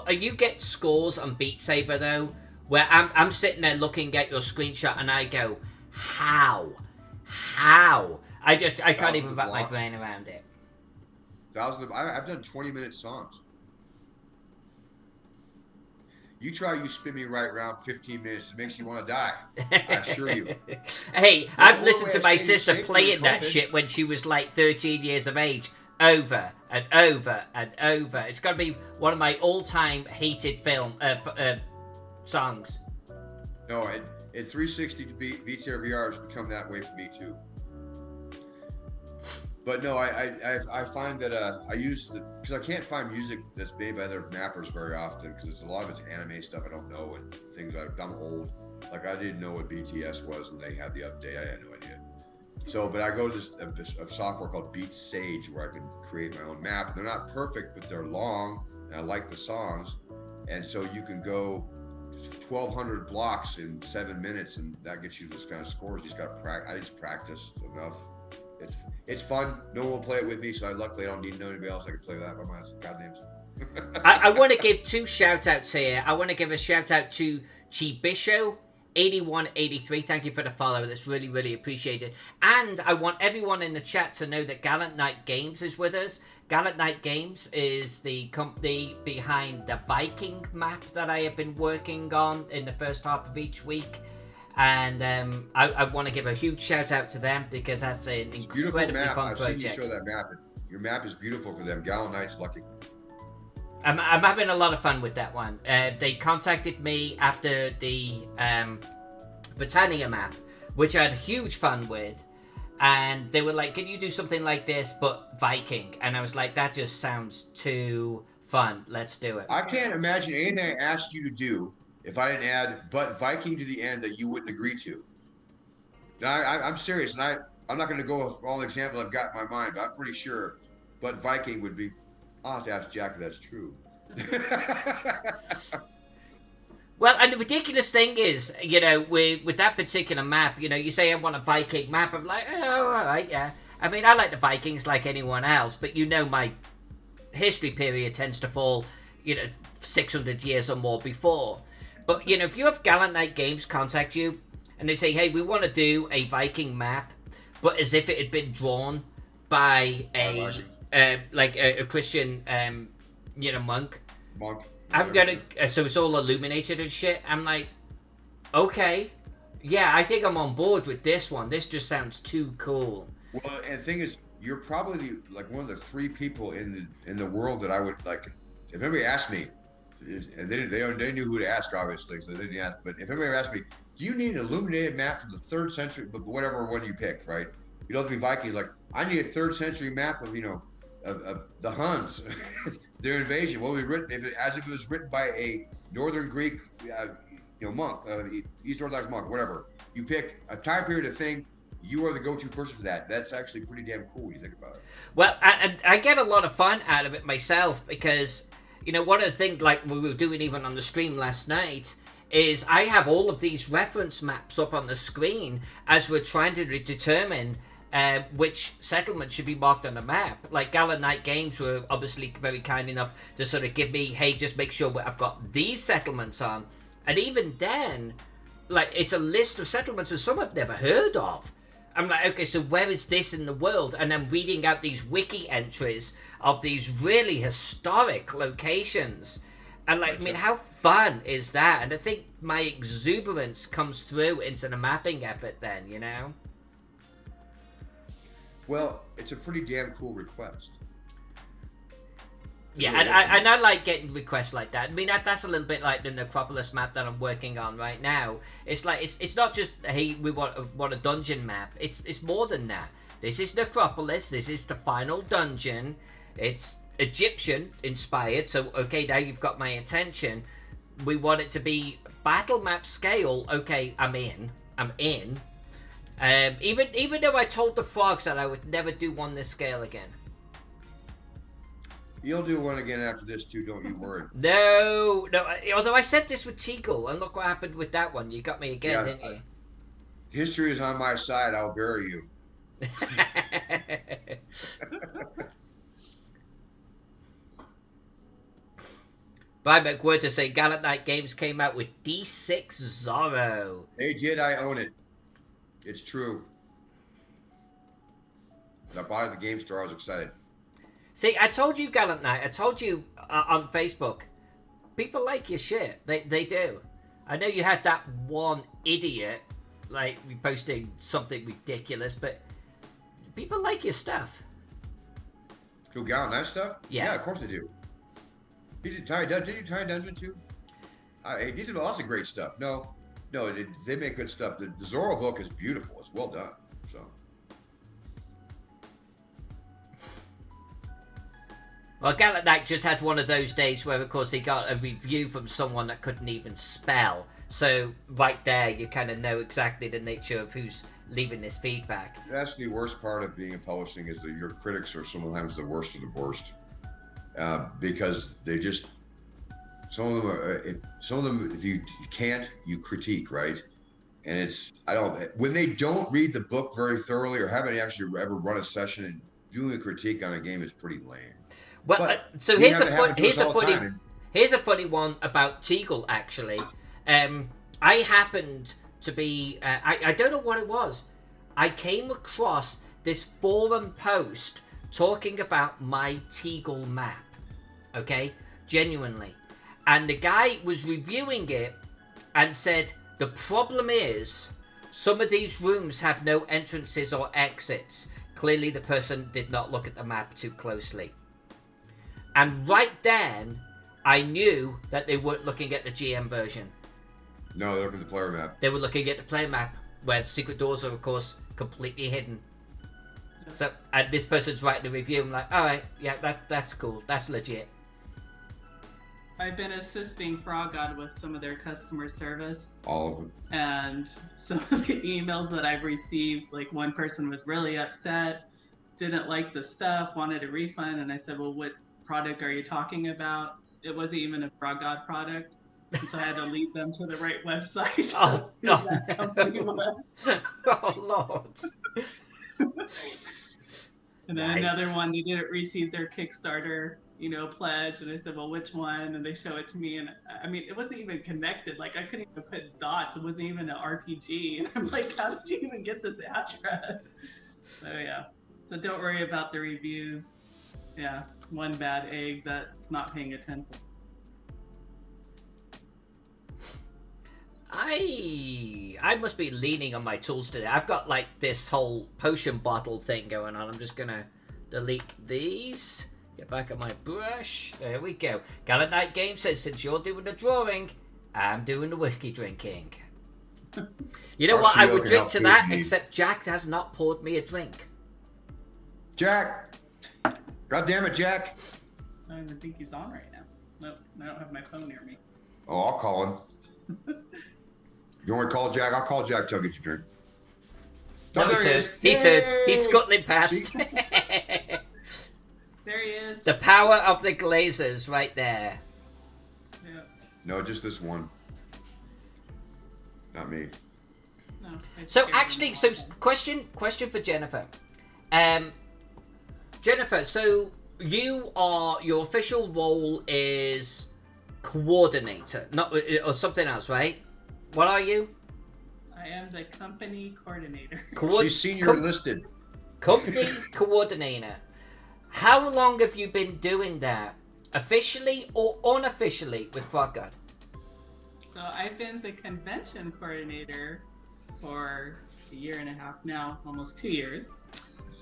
long. You get scores on Beat Saber though, where I'm sitting there looking at your screenshot and I go, how? I can't even wrap my brain around it. I've done 20-minute songs. You spin me right around 15 minutes. It makes you want to die. I assure you. Hey, I've listened to my sister playing that shit when she was like 13 years of age, over and over and over. It's got to be one of my all-time hated songs. No, and 360 Beat Saber VR has become that way for me too. But no, I find that I use because I can't find music that's made by other mappers very often because a lot of it's anime stuff I don't know and things I'm old. Like I didn't know what BTS was and they had the update. I had no idea. So, but I go to this software called Beat Sage where I can create my own map. They're not perfect, but they're long and I like the songs. And so you can go 1,200 blocks in 7 minutes and that gets you this kind of scores. You just got to practice. I just practice enough. It's fun. No one will play it with me, so luckily I don't need anybody else I can play that by my goddamn self. I want to give 2 shout-outs here. I want to give a shout-out to Chibisho8183. Thank you for the follow. That's really, really appreciated. And I want everyone in the chat to know that Gallant Knight Games is with us. Gallant Knight Games is the company behind the Viking map that I have been working on in the first half of each week. And I want to give a huge shout out to them because that's an incredibly fun project. I've seen you show that map. Your map is beautiful for them. Gallant Knight's lucky. I'm having a lot of fun with that one. They contacted me after the Britannia map, which I had huge fun with. And they were like, can you do something like this, but Viking? And I was like, that just sounds too fun. Let's do it. I can't imagine anything I asked you to do if I didn't add but Viking to the end that you wouldn't agree to. Now, I'm serious, and I'm not going to go with all the examples I've got in my mind, but I'm pretty sure but Viking would be, I'll have to ask Jack if that's true. Well, and the ridiculous thing is, you know, with that particular map, you know, you say I want a Viking map, I'm like, oh, all right, yeah. I mean, I like the Vikings like anyone else, but you know my history period tends to fall, 600 years or more before. But, if you have Gallant Knight Games contact you, and they say, hey, we want to do a Viking map, but as if it had been drawn by a Christian, monk. I'm gonna, so it's all illuminated and shit. I'm like, okay, yeah, I think I'm on board with this one. This just sounds too cool. Well, and the thing is, you're probably one of the 3 people in the world that I would like. If anybody asked me, and they knew who to ask, obviously, so they didn't ask. But if anybody asked me, do you need an illuminated map from the 3rd century, but whatever one you pick, right? You don't have to be Vikings. Like, I need a 3rd century map of the Huns, their invasion. What was written, as if it was written by a Northern Greek, monk, East Orthodox monk, whatever. You pick a time period of thing. You are the go-to person for that. That's actually pretty damn cool when you think about it. Well, I get a lot of fun out of it myself because, one of the things like we were doing even on the stream last night is I have all of these reference maps up on the screen as we're trying to determine which settlements should be marked on the map. Like Gallant Knight Games were obviously very kind enough to sort of give me, hey, just make sure I've got these settlements on. And even then, like, it's a list of settlements that some I've never heard of. I'm like, okay, so where is this in the world? And I'm reading out these wiki entries of these really historic locations. And like, I mean, how fun is that? And I think my exuberance comes through into the mapping effort then, you know? Well, it's a pretty damn cool request. Yeah, and I like getting requests like that. I mean, that's a little bit like the Necropolis map that I'm working on right now. It's like, it's not just, hey, we want a dungeon map. It's more than that. This is Necropolis. This is the final dungeon. It's Egyptian inspired. So, okay, now you've got my attention. We want it to be battle map scale. Okay, I'm in. Even though I told the frogs that I would never do one this scale again. You'll do one again after this too, don't you worry. No. Although I said this with Teagle, and look what happened with that one. You got me again, didn't you? History is on my side. I'll bury you. Brian McWhirter saying Gallant Knight Games came out with D6 Zorro. They did. I own it. It's true. I bought it at the game store. I was excited. See, I told you, Gallant Knight. I told you on Facebook. People like your shit. They do. I know you had that one idiot, like, posting something ridiculous, but people like your stuff. Who, Gallant Knight stuff? Yeah. Yeah, of course they do. He did Tiny Dungeon. Did you Tiny Dungeon too? He did lots of great stuff. No, they make good stuff. The Zorro book is beautiful. It's well done. So. Well, Gallant Knight just had one of those days where, of course, he got a review from someone that couldn't even spell. So, right there, you kind of know exactly the nature of who's leaving this feedback. That's the worst part of being in publishing is that your critics are sometimes the worst of the worst. Because they just, some of them, if you can't, you critique, right? And when they don't read the book very thoroughly or haven't actually ever run a session, and doing a critique on a game is pretty lame. Well, so here's a funny one about Teagle, actually. I happened to be, I don't know what it was. I came across this forum post talking about my Teagle map. Okay? Genuinely. And the guy was reviewing it and said, the problem is, some of these rooms have no entrances or exits. Clearly the person did not look at the map too closely. And right then, I knew that they weren't looking at the GM version. No, they're looking at the player map. They were looking at the player map, where the secret doors are, of course, completely hidden. So, and this person's writing a review. I'm like, all right, yeah, that's cool. That's legit. I've been assisting Frog God with some of their customer service. All of them. And some of the emails that I've received, like one person was really upset, didn't like the stuff, wanted a refund, and I said, well, what product are you talking about? It wasn't even a Frog God product. And so I had to lead them to the right website. Oh, no. That company was. Oh, Lord. And then Nice. another one, they didn't receive their Kickstarter, pledge. And I said, well, which one? And they show it to me. And I mean, it wasn't even connected. Like, I couldn't even put dots. It wasn't even an RPG. And I'm like, how did you even get this address? So, yeah. So don't worry about the reviews. Yeah. One bad egg that's not paying attention. I must be leaning on my tools today. I've got like this whole potion bottle thing going on. I'm just gonna delete these. Get back on my brush. There we go. Gallant Knight Game says, since you're doing the drawing, I'm doing the whiskey drinking. You know what? I would drink to that, except Jack has not poured me a drink. Jack! God damn it, Jack! I don't even think he's on right now. Nope, I don't have my phone near me. Oh, I'll call him. You want to call Jack? I'll call Jack till I get your drink. No, there he's heard. He's scuttling past. There he is. The power of the Glazers right there. Yeah. No, just this one. Not me. No. So actually, question for Jennifer. Jennifer, so your official role is coordinator, not or something else, right? What are you? I am the company coordinator. She's senior enlisted. Company coordinator. How long have you been doing that? Officially or unofficially with Frog God? So I've been the convention coordinator for a year and a half now, almost 2 years.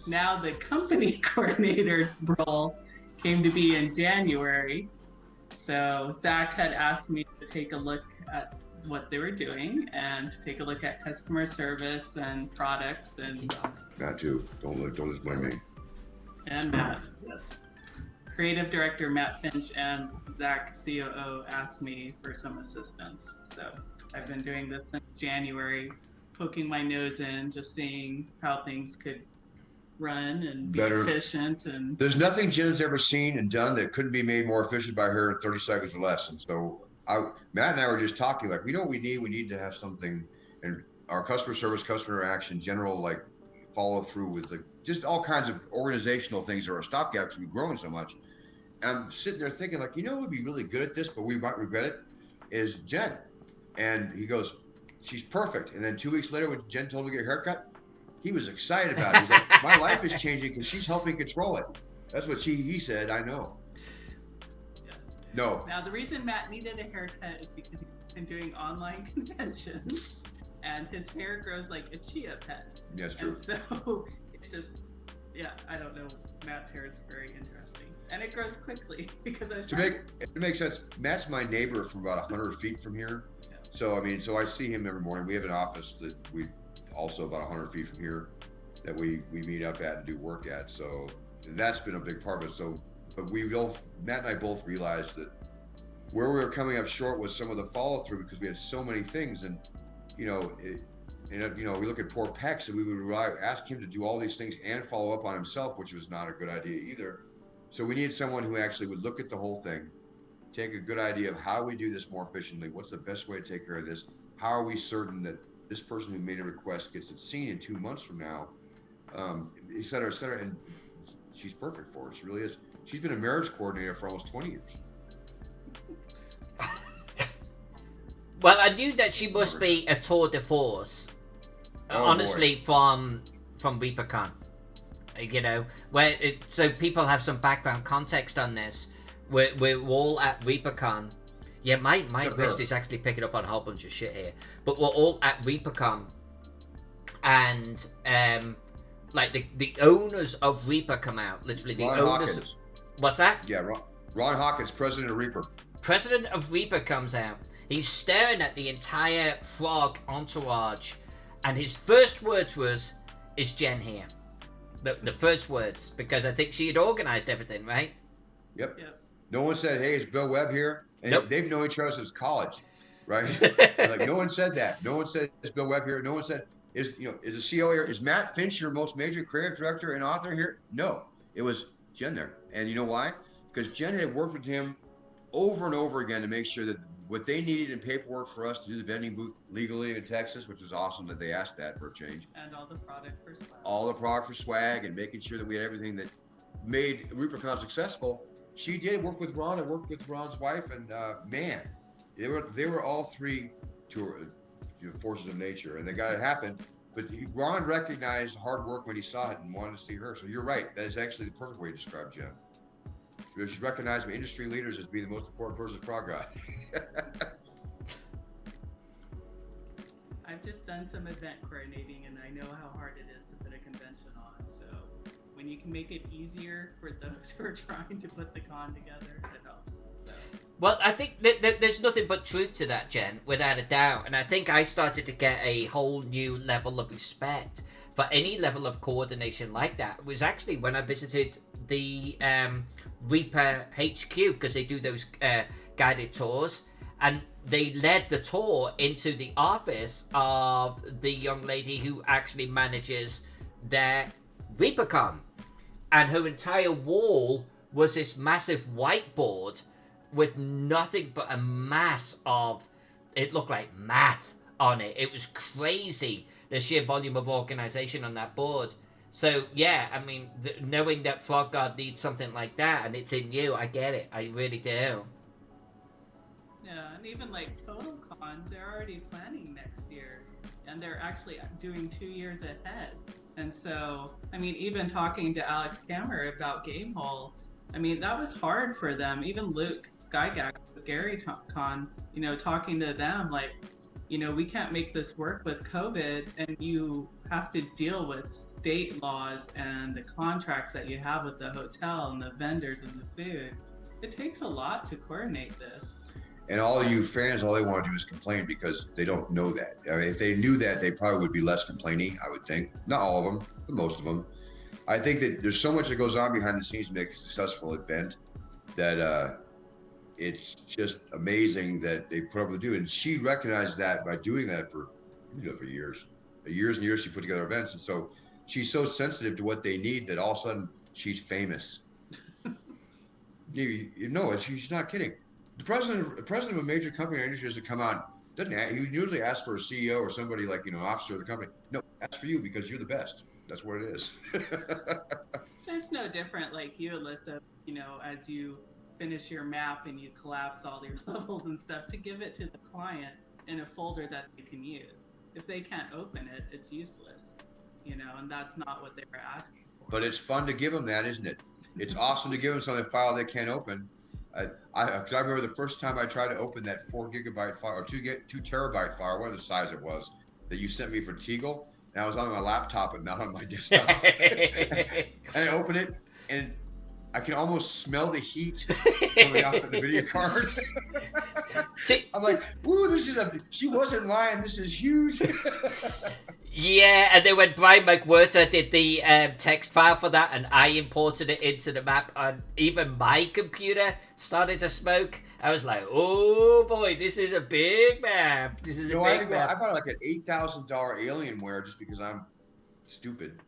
Now the company coordinator role came to be in January. So Zach had asked me to take a look at what they were doing and to take a look at customer service and products and Matt too. Don't just blame me. And Matt, yes. Creative director Matt Finch and Zach COO asked me for some assistance. So I've been doing this since January, poking my nose in, just seeing how things could run and be efficient. And there's nothing Jen's ever seen and done that couldn't be made more efficient by her in 30 seconds or less. And so Matt and I were just talking, like, we know what we need. We need to have something, and our customer service, customer interaction, general, like, follow through with just all kinds of organizational things that are a stopgap because we've grown so much. And I'm sitting there thinking, like, who would be really good at this, but we might regret it, is Jen. And he goes, she's perfect. And then 2 weeks later, when Jen told me to get a haircut, he was excited about it. He's like, my life is changing because she's helping control it. That's what he said. I know. Yeah. No. Now, the reason Matt needed a haircut is because he's been doing online conventions and his hair grows like a chia pet. Yeah, that's true. And so it just, I don't know. Matt's hair is very interesting. And it grows quickly because it makes sense. Matt's my neighbor from about 100 feet from here. Yeah. So I see him every morning. We have an office that we also about 100 feet from here that we meet up at and do work at. So that's been a big part of it. So, but Matt and I both realized that where we were coming up short was some of the follow through because we had so many things, and we look at poor Pex, and we would ask him to do all these things and follow up on himself, which was not a good idea either. So we needed someone who actually would look at the whole thing, take a good idea of how we do this more efficiently. What's the best way to take care of this? How are we certain that this person who made a request gets it seen in 2 months from now, et cetera, et cetera. And she's perfect for it. She really is. She's been a marriage coordinator for almost 20 years. Well, I knew that she must be a tour de force, honestly, from ReaperCon. So people have some background context on this. We're all at ReaperCon. Yeah, my wrist is actually picking up on a whole bunch of shit here. But we're all at ReaperCon, and the owners of Reaper come out. Literally, the Ron owners. Hawkins. What's that? Yeah, Ron Hawkins, president of Reaper. President of Reaper comes out. He's staring at the entire frog entourage, and his first words was, "Is Jen here?" The first words, because I think she had organized everything, right? Yep. No one said, "Hey, is Bill Webb here?" And nope. They've known each other since college, right? Like, no one said that. No one said, "Is Bill Webb here?" No one said, "Is the CEO here? Is Matt Finch your most major creative director and author here?" No, it was Jen there. And you know why? Because Jen had worked with him over and over again to make sure that what they needed in paperwork for us to do the vending booth legally in Texas, which was awesome that they asked that for a change. And all the product for swag. All the product for swag and making sure that we had everything that made ReaperCon successful. She did work with Ron and worked with Ron's wife, and man, they were all three forces of nature, and they got it happen. But Ron recognized hard work when he saw it and wanted to see her. So you're right. That is actually the perfect way to describe Jen. She's recognized by industry leaders as being the most important person in Frog God. I've just done some event coordinating, and I know how hard it is to put a convention on. So when you can make it easier for those who are trying to put the con together, it helps. So. Well, I think there's nothing but truth to that, Jen, without a doubt. And I think I started to get a whole new level of respect for any level of coordination like that. It was actually when I visited the Reaper HQ, because they do those guided tours, and they led the tour into the office of the young lady who actually manages their ReaperCon, and her entire wall was this massive whiteboard with nothing but a mass of, it looked like math on it. It was crazy. the sheer volume of organization on that board. So yeah, I mean, knowing that Frog God needs something like that, and it's in you, I get it. I really do. Yeah, and even like TotalCon, they're already planning next year, and they're actually doing 2 years ahead. And so, I mean, even talking to Alex Kammer about Gamehole, I mean, that was hard for them. Even Luke Gygax with Gary Con, you know, talking to them like, you know, we can't make this work with COVID, and you have to deal with state laws and the contracts that you have with the hotel and the vendors and the food. It takes a lot to coordinate this. And all of you fans, all they want to do is complain because they don't know that. I mean, if they knew that, they probably would be less complaining, I would think. Not all of them, but most of them. I think that there's so much that goes on behind the scenes to make a successful event that it's just amazing that they put up with it. And she recognized that by doing that for years. Years and years she put together events. And so she's so sensitive to what they need that all of a sudden she's famous. She's not kidding. The president of a major company in industry doesn't come out, he usually asks for a CEO or somebody like, officer of the company. No, ask for you because you're the best. That's what it is. It's no different like you, Alyssa, as you finish your map and you collapse all your levels and stuff to give it to the client in a folder that they can use. If they can't open it, it's useless, and that's not what they were asking for. But it's fun to give them that, isn't it? It's awesome to give them something file they can't open. I remember the first time I tried to open that 4 gigabyte file or 2 terabyte file, whatever the size it was, that you sent me for Teagle, and I was on my laptop and not on my desktop. And I opened it, and I can almost smell the heat coming off of the video card. I'm like, ooh, she wasn't lying, this is huge. Yeah, and then when Brian McWhirter did the text file for that and I imported it into the map and even my computer started to smoke, I was like, oh boy, this is a big map. This is a big map. I bought like an $8,000 Alienware just because I'm stupid.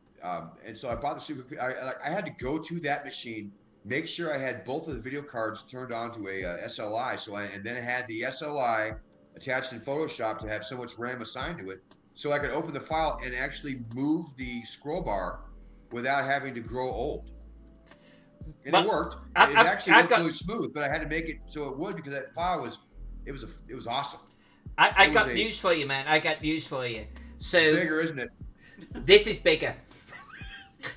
And so I bought the super. I had to go to that machine, make sure I had both of the video cards turned on to a SLI. And then I had the SLI attached in Photoshop to have so much RAM assigned to it, so I could open the file and actually move the scroll bar without having to grow old. And it worked. It actually looked really smooth, but I had to make it so it would because that file was awesome. I got news for you, man. I got news for you. So bigger, isn't it? This is bigger.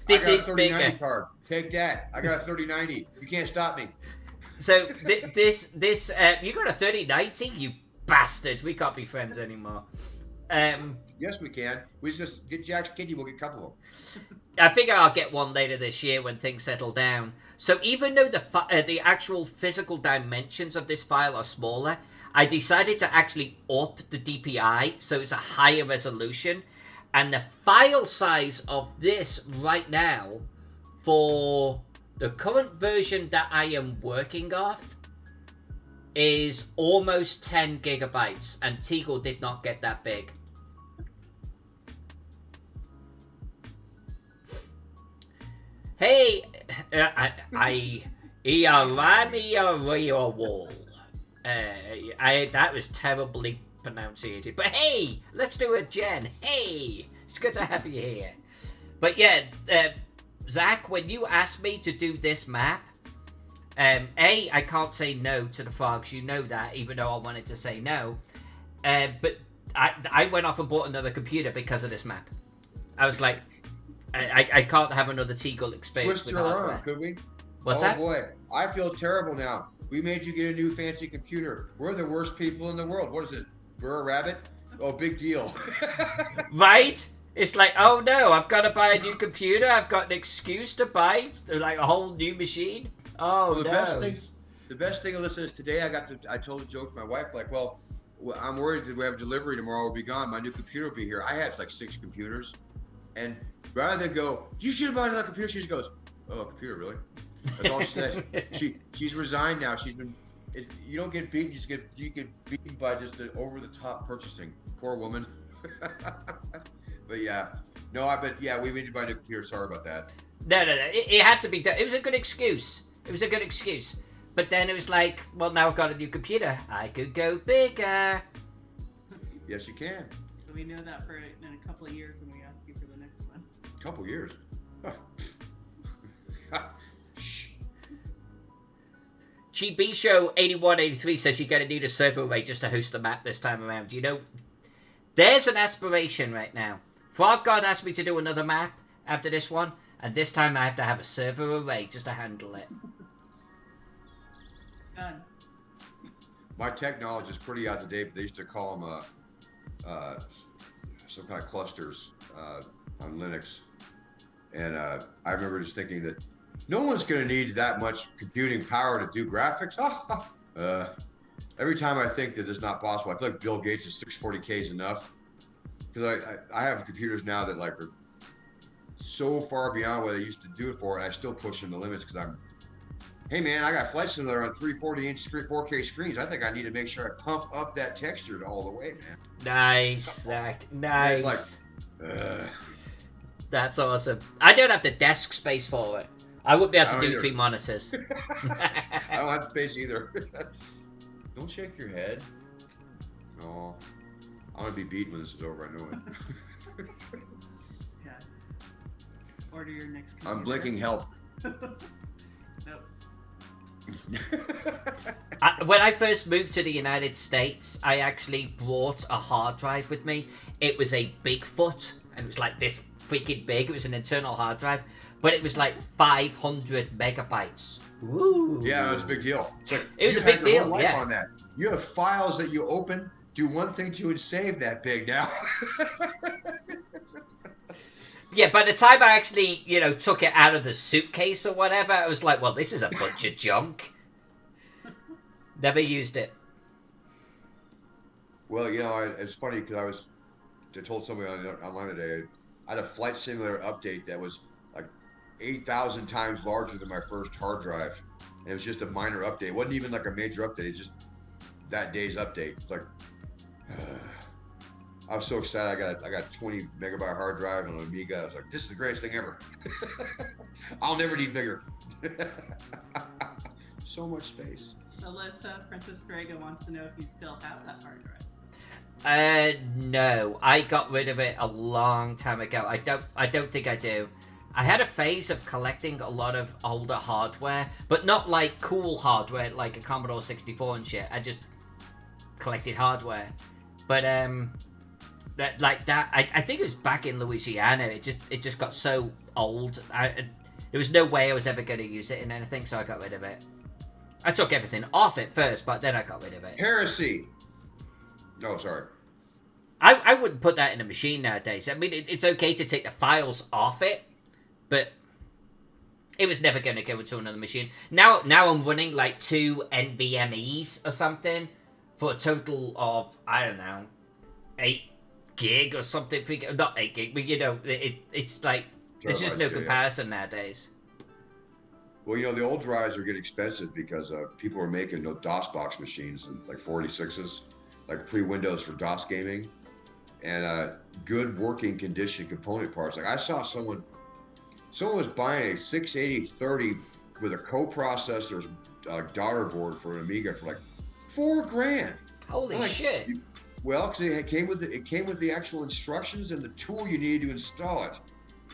This is bigger. I got a 3090 card. Take that. I got a 3090. You can't stop me. So this you got a 3090, you bastard. We can't be friends anymore. Yes, we can. We just get Jack's Kitty. We'll get a couple of them. I figure I'll get one later this year when things settle down. So even though the actual physical dimensions of this file are smaller, I decided to actually up the DPI so it's a higher resolution. And the file size of this right now for the current version that I am working off is almost 10 gigabytes. And Teagle did not get that big. Hey, wall. That was terribly pronunciated. But hey, let's do it, Jen. Hey, it's good to have you here. But yeah, Zach, when you asked me to do this map, I can't say no to the frogs. You know that, even though I wanted to say no. But I went off and bought another computer because of this map. I was like, I can't have another Teagle experience Twist with your hardware. arm, could we? What's that? Oh boy, I feel terrible now. We made you get a new fancy computer. We're the worst people in the world. What is it? Burr Rabbit? Oh, big deal. Right? It's like, oh no, I've got to buy a new computer. I've got an excuse to buy like a whole new machine. Oh, well, no. The best thing, Alyssa, is today I told a joke to my wife, like, well, I'm worried that we have delivery tomorrow, we'll be gone. My new computer will be here. I have like 6 computers. And rather than go, you should have bought another computer, she just goes, oh, a computer, really? That's all she says. She's resigned now. You don't get beaten, you get beaten by just the over-the-top purchasing. Poor woman. But yeah, we made you buy a new computer. Sorry about that. No. It had to be done. It was a good excuse. But then it was like, well, now I've got a new computer. I could go bigger. Yes, you can. we know that for in a couple of years when we ask you for the next one. Couple years. Shh. GB Show 8183 says you're going to need a server array just to host the map this time around. You know, there's an aspiration right now. Frog God asked me to do another map after this one, and this time I have to have a server array just to handle it. Done. My technology is pretty out to date, but they used to call them some kind of clusters on Linux. And I remember just thinking that no one's going to need that much computing power to do graphics. Every time I think that it's not possible, I feel like Bill Gates' 640K is enough. Because I have computers now that like are so far beyond what I used to do it for, and I still push them the limits because hey man, I got Flight Simulator on 340-inch 4K screens. I think I need to make sure I pump up that texture all the way, man. Nice, Zach. Nice. It's like, that's awesome. I don't have the desk space for it. I wouldn't be able to do either. 3 monitors. I don't have the space either. Don't shake your head. No, I'm gonna be beaten when this is over. I know it. Yeah. Order your next computer. I'm blinking help. Nope. When I first moved to the United States, I actually brought a hard drive with me. It was a Bigfoot, and it was like this freaking big. It was an internal hard drive, but it was like 500 megabytes. Woo! Yeah, it was a big deal. Like, It was you a big had your whole deal, life yeah. On that. You have files that you open, do one thing to and save that big now. Yeah, by the time I actually, took it out of the suitcase or whatever, I was like, well, this is a bunch of junk. Never used it. Well, it's funny because I told somebody online today, I had a Flight Simulator update that was like 8,000 times larger than my first hard drive. And it was just a minor update. It wasn't even like a major update. It's just that day's update. It's like, I was so excited. I got 20 megabyte hard drive on an Amiga. I was like, this is the greatest thing ever. I'll never need bigger. So much space. Alyssa, Princess Draga wants to know if you still have that hard drive. No. I got rid of it a long time ago. I don't think I do. I had a phase of collecting a lot of older hardware, but not like cool hardware like a Commodore 64 and shit. I just collected hardware. But I think it was back in Louisiana. It just got so old. There was no way I was ever going to use it in anything, so I got rid of it. I took everything off it first, but then I got rid of it. Heresy. Oh, sorry. I wouldn't put that in a machine nowadays. I mean, it's okay to take the files off it, but it was never going to go into another machine. Now I'm running like 2 NVMe's or something for a total of, I don't know, 8 gig or something. Not 8 gig, but it's like, there's just no comparison nowadays. Well, the old drives are getting expensive because people are making DOS-box machines, like 46s, like pre-Windows for DOS gaming, and good working condition component parts. Like I saw someone was buying a 68030 with a coprocessor's daughter board for an Amiga for like $4,000. Holy shit! Well, because it came with the actual instructions and the tool you needed to install it,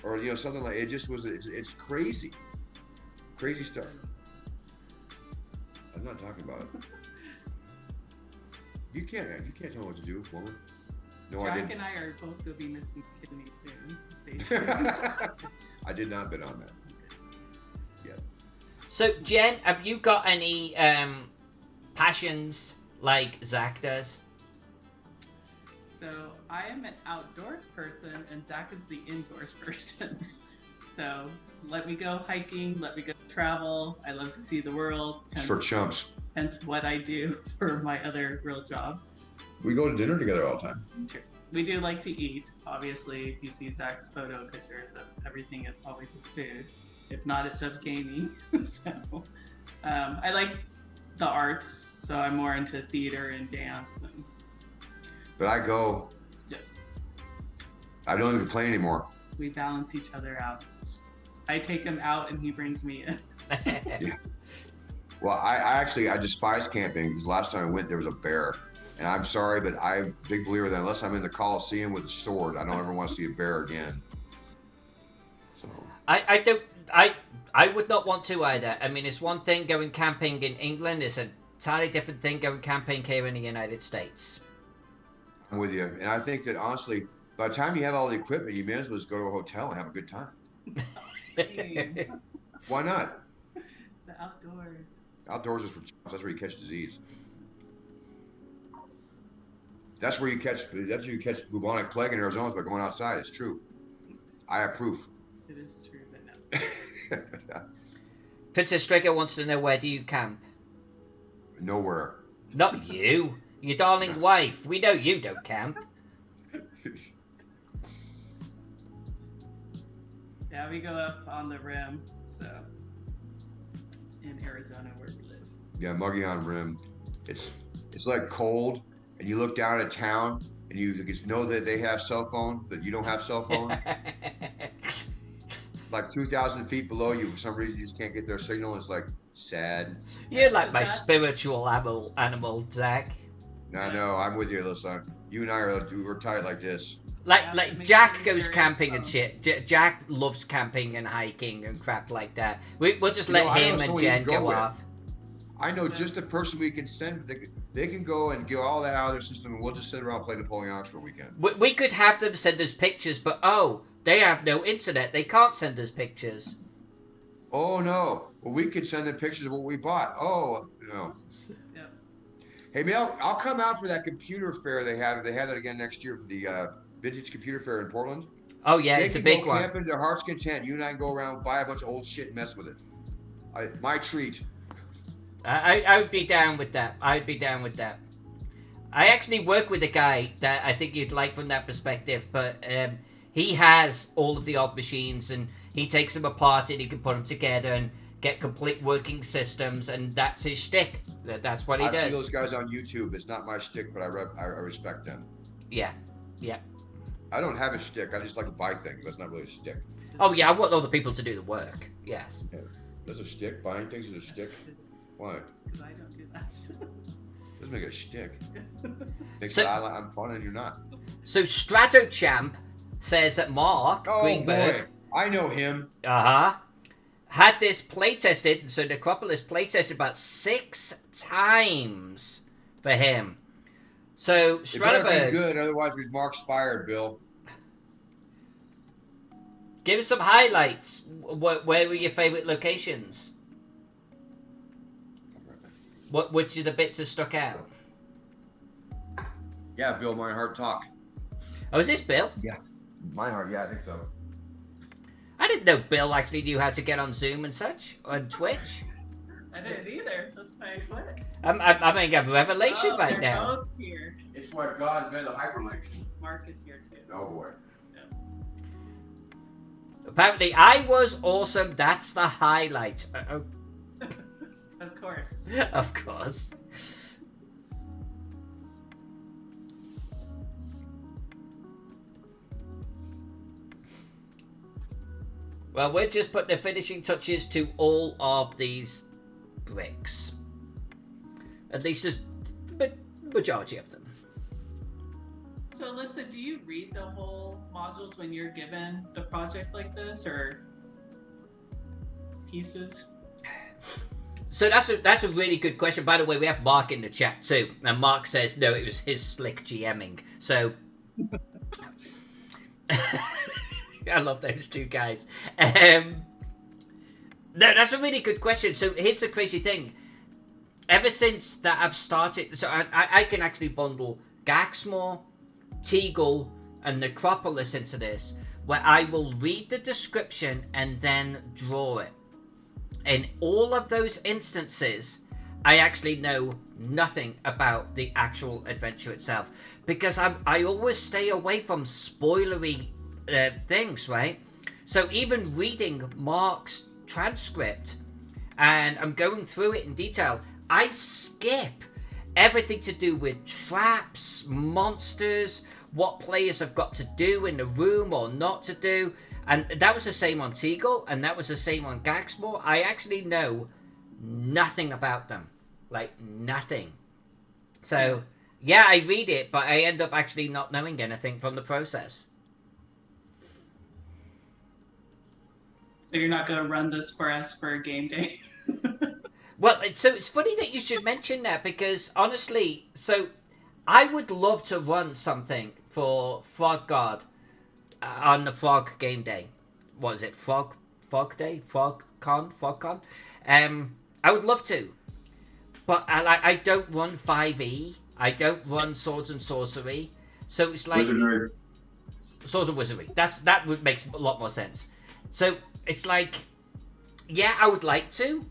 or something like it. Just was it's crazy. Crazy stuff. I'm not talking about it. You can't tell me what to do, woman. No, Jack I didn't. and I are both going to be missing kidneys soon. Stay tuned. I did not bid on that. Yeah. So, Jen, have you got any passions like Zach does? So I am an outdoors person, and Zach is the indoors person. So let me go hiking, let me go travel. I love to see the world. For chumps. Hence what I do for my other real job. We go to dinner together all the time. Sure. We do like to eat. Obviously, if you see Zach's photo pictures of everything, it's always of food. If not, it's of gaming. So I like the arts, so I'm more into theater and dance. And But I go. yes, I don't even play anymore. we balance each other out. I take him out and he brings me in. Yeah. Well, I despise camping because last time I went there was a bear. And I'm sorry, but I'm a big believer that unless I'm in the Coliseum with a sword, I don't ever want to see a bear again. So I would not want to either. I mean, it's one thing going camping in England. It's an entirely different thing going camping here in the United States. I'm with you. And I think that honestly, by the time you have all the equipment, you may as well just go to a hotel and have a good time. Why not? The outdoors. Outdoors is for chumps. That's where you catch disease. That's where you catch bubonic plague in Arizona is by going outside. It's true. I approve. It is true, but no. Princess Strigger wants to know, where do you camp? Nowhere. Not you. Your darling wife. We know you don't camp. Yeah, we go up on the rim, so in Arizona where we live. Yeah, Muggy on Rim. It's like cold, and you look down at town, and you just know that they have cell phone, but you don't have cell phone. Like 2,000 feet below you, for some reason you just can't get their signal. It's like sad. You're like my spiritual animal, Zach. I know. I'm with you, Alyssa. You and I we're tight like this. Like Jack goes camping and shit. Jack loves camping and hiking and crap like that. We'll just let him and Jen go off. I know just a person we can send. They can go and get all that out of their system, and we'll just sit around and play Napoleonics for a weekend. We could have them send us pictures, but they have no internet. They can't send us pictures. Oh no! Well, we could send them pictures of what we bought. Oh no. Yeah. Hey, Mel, I'll come out for that computer fair they have. They have that again next year for the vintage computer fair in Portland. Oh yeah, it's a big one. Camp into their heart's content. You and I can go around, buy a bunch of old shit, and mess with it. My treat. I would be down with that. I'd be down with that. I actually work with a guy that I think you'd like from that perspective, but he has all of the odd machines, and he takes them apart and he can put them together and get complete working systems, and that's his shtick. That's what he does. I see those guys on YouTube. It's not my shtick, but I respect them. Yeah. I don't have a shtick. I just like to buy things. That's not really a shtick. Oh yeah, I want other people to do the work. Yes. Yeah. That's a shtick. Buying things is a shtick. Why? Because I don't do that. Doesn't make it a shtick. Think So- that I'm fun and you're not. So Stratochamp says that Mark Greenberg, boy, I know him. had this playtested. So Necropolis playtested about 6 times for him. So It better be Stratberg, good, otherwise he's Mark's fired, Bill. give us some highlights. Where were your favorite locations? Which of the bits have stuck out? Yeah, Bill Meinhardt talk. Oh, is this Bill? Yeah. Meinhardt, yeah, I think so. I didn't know Bill actually knew how to get on Zoom and such, on Twitch. I didn't either. That's my foot. I'm having a revelation right they're now. both here. It's what God made the hyperlinks. Mark is here too. Oh boy. Apparently, I was awesome. That's the highlight. Of course. Of course. Well, we're just putting the finishing touches to all of these bricks. At least there's the majority of them. So, Alyssa, do you read the whole modules when you're given the project like this, or pieces? So that's a really good question. By the way, we have Mark in the chat too, and Mark says no, it was his slick GMing. So I love those two guys. No, that's a really good question. So here's the crazy thing. Ever since that I've started, so I can actually bundle Gaxmore, Teagle, and Necropolis into this, where I will read the description and then draw it. In all of those instances, I actually know nothing about the actual adventure itself, because I always stay away from spoilery things, right? So even reading Mark's transcript, and I'm going through it in detail, I skip everything to do with traps, monsters, what players have got to do in the room or not to do. And that was the same on Teagle, and that was the same on Gaxmore. I actually know nothing about them. Like, nothing. So, Yeah, I read it, but I end up actually not knowing anything from the process. So you're not going to run this for us for a game day? Well, so it's funny that you should mention that because honestly, so I would love to run something for Frog God on the Frog Game Day. What is it? Frog Day? FrogCon? I would love to, but I don't run 5e. I don't run Swords and Sorcery, so it's like Wizardry. Swords and Wizardry. That would makes a lot more sense. So it's like, yeah, I would like to.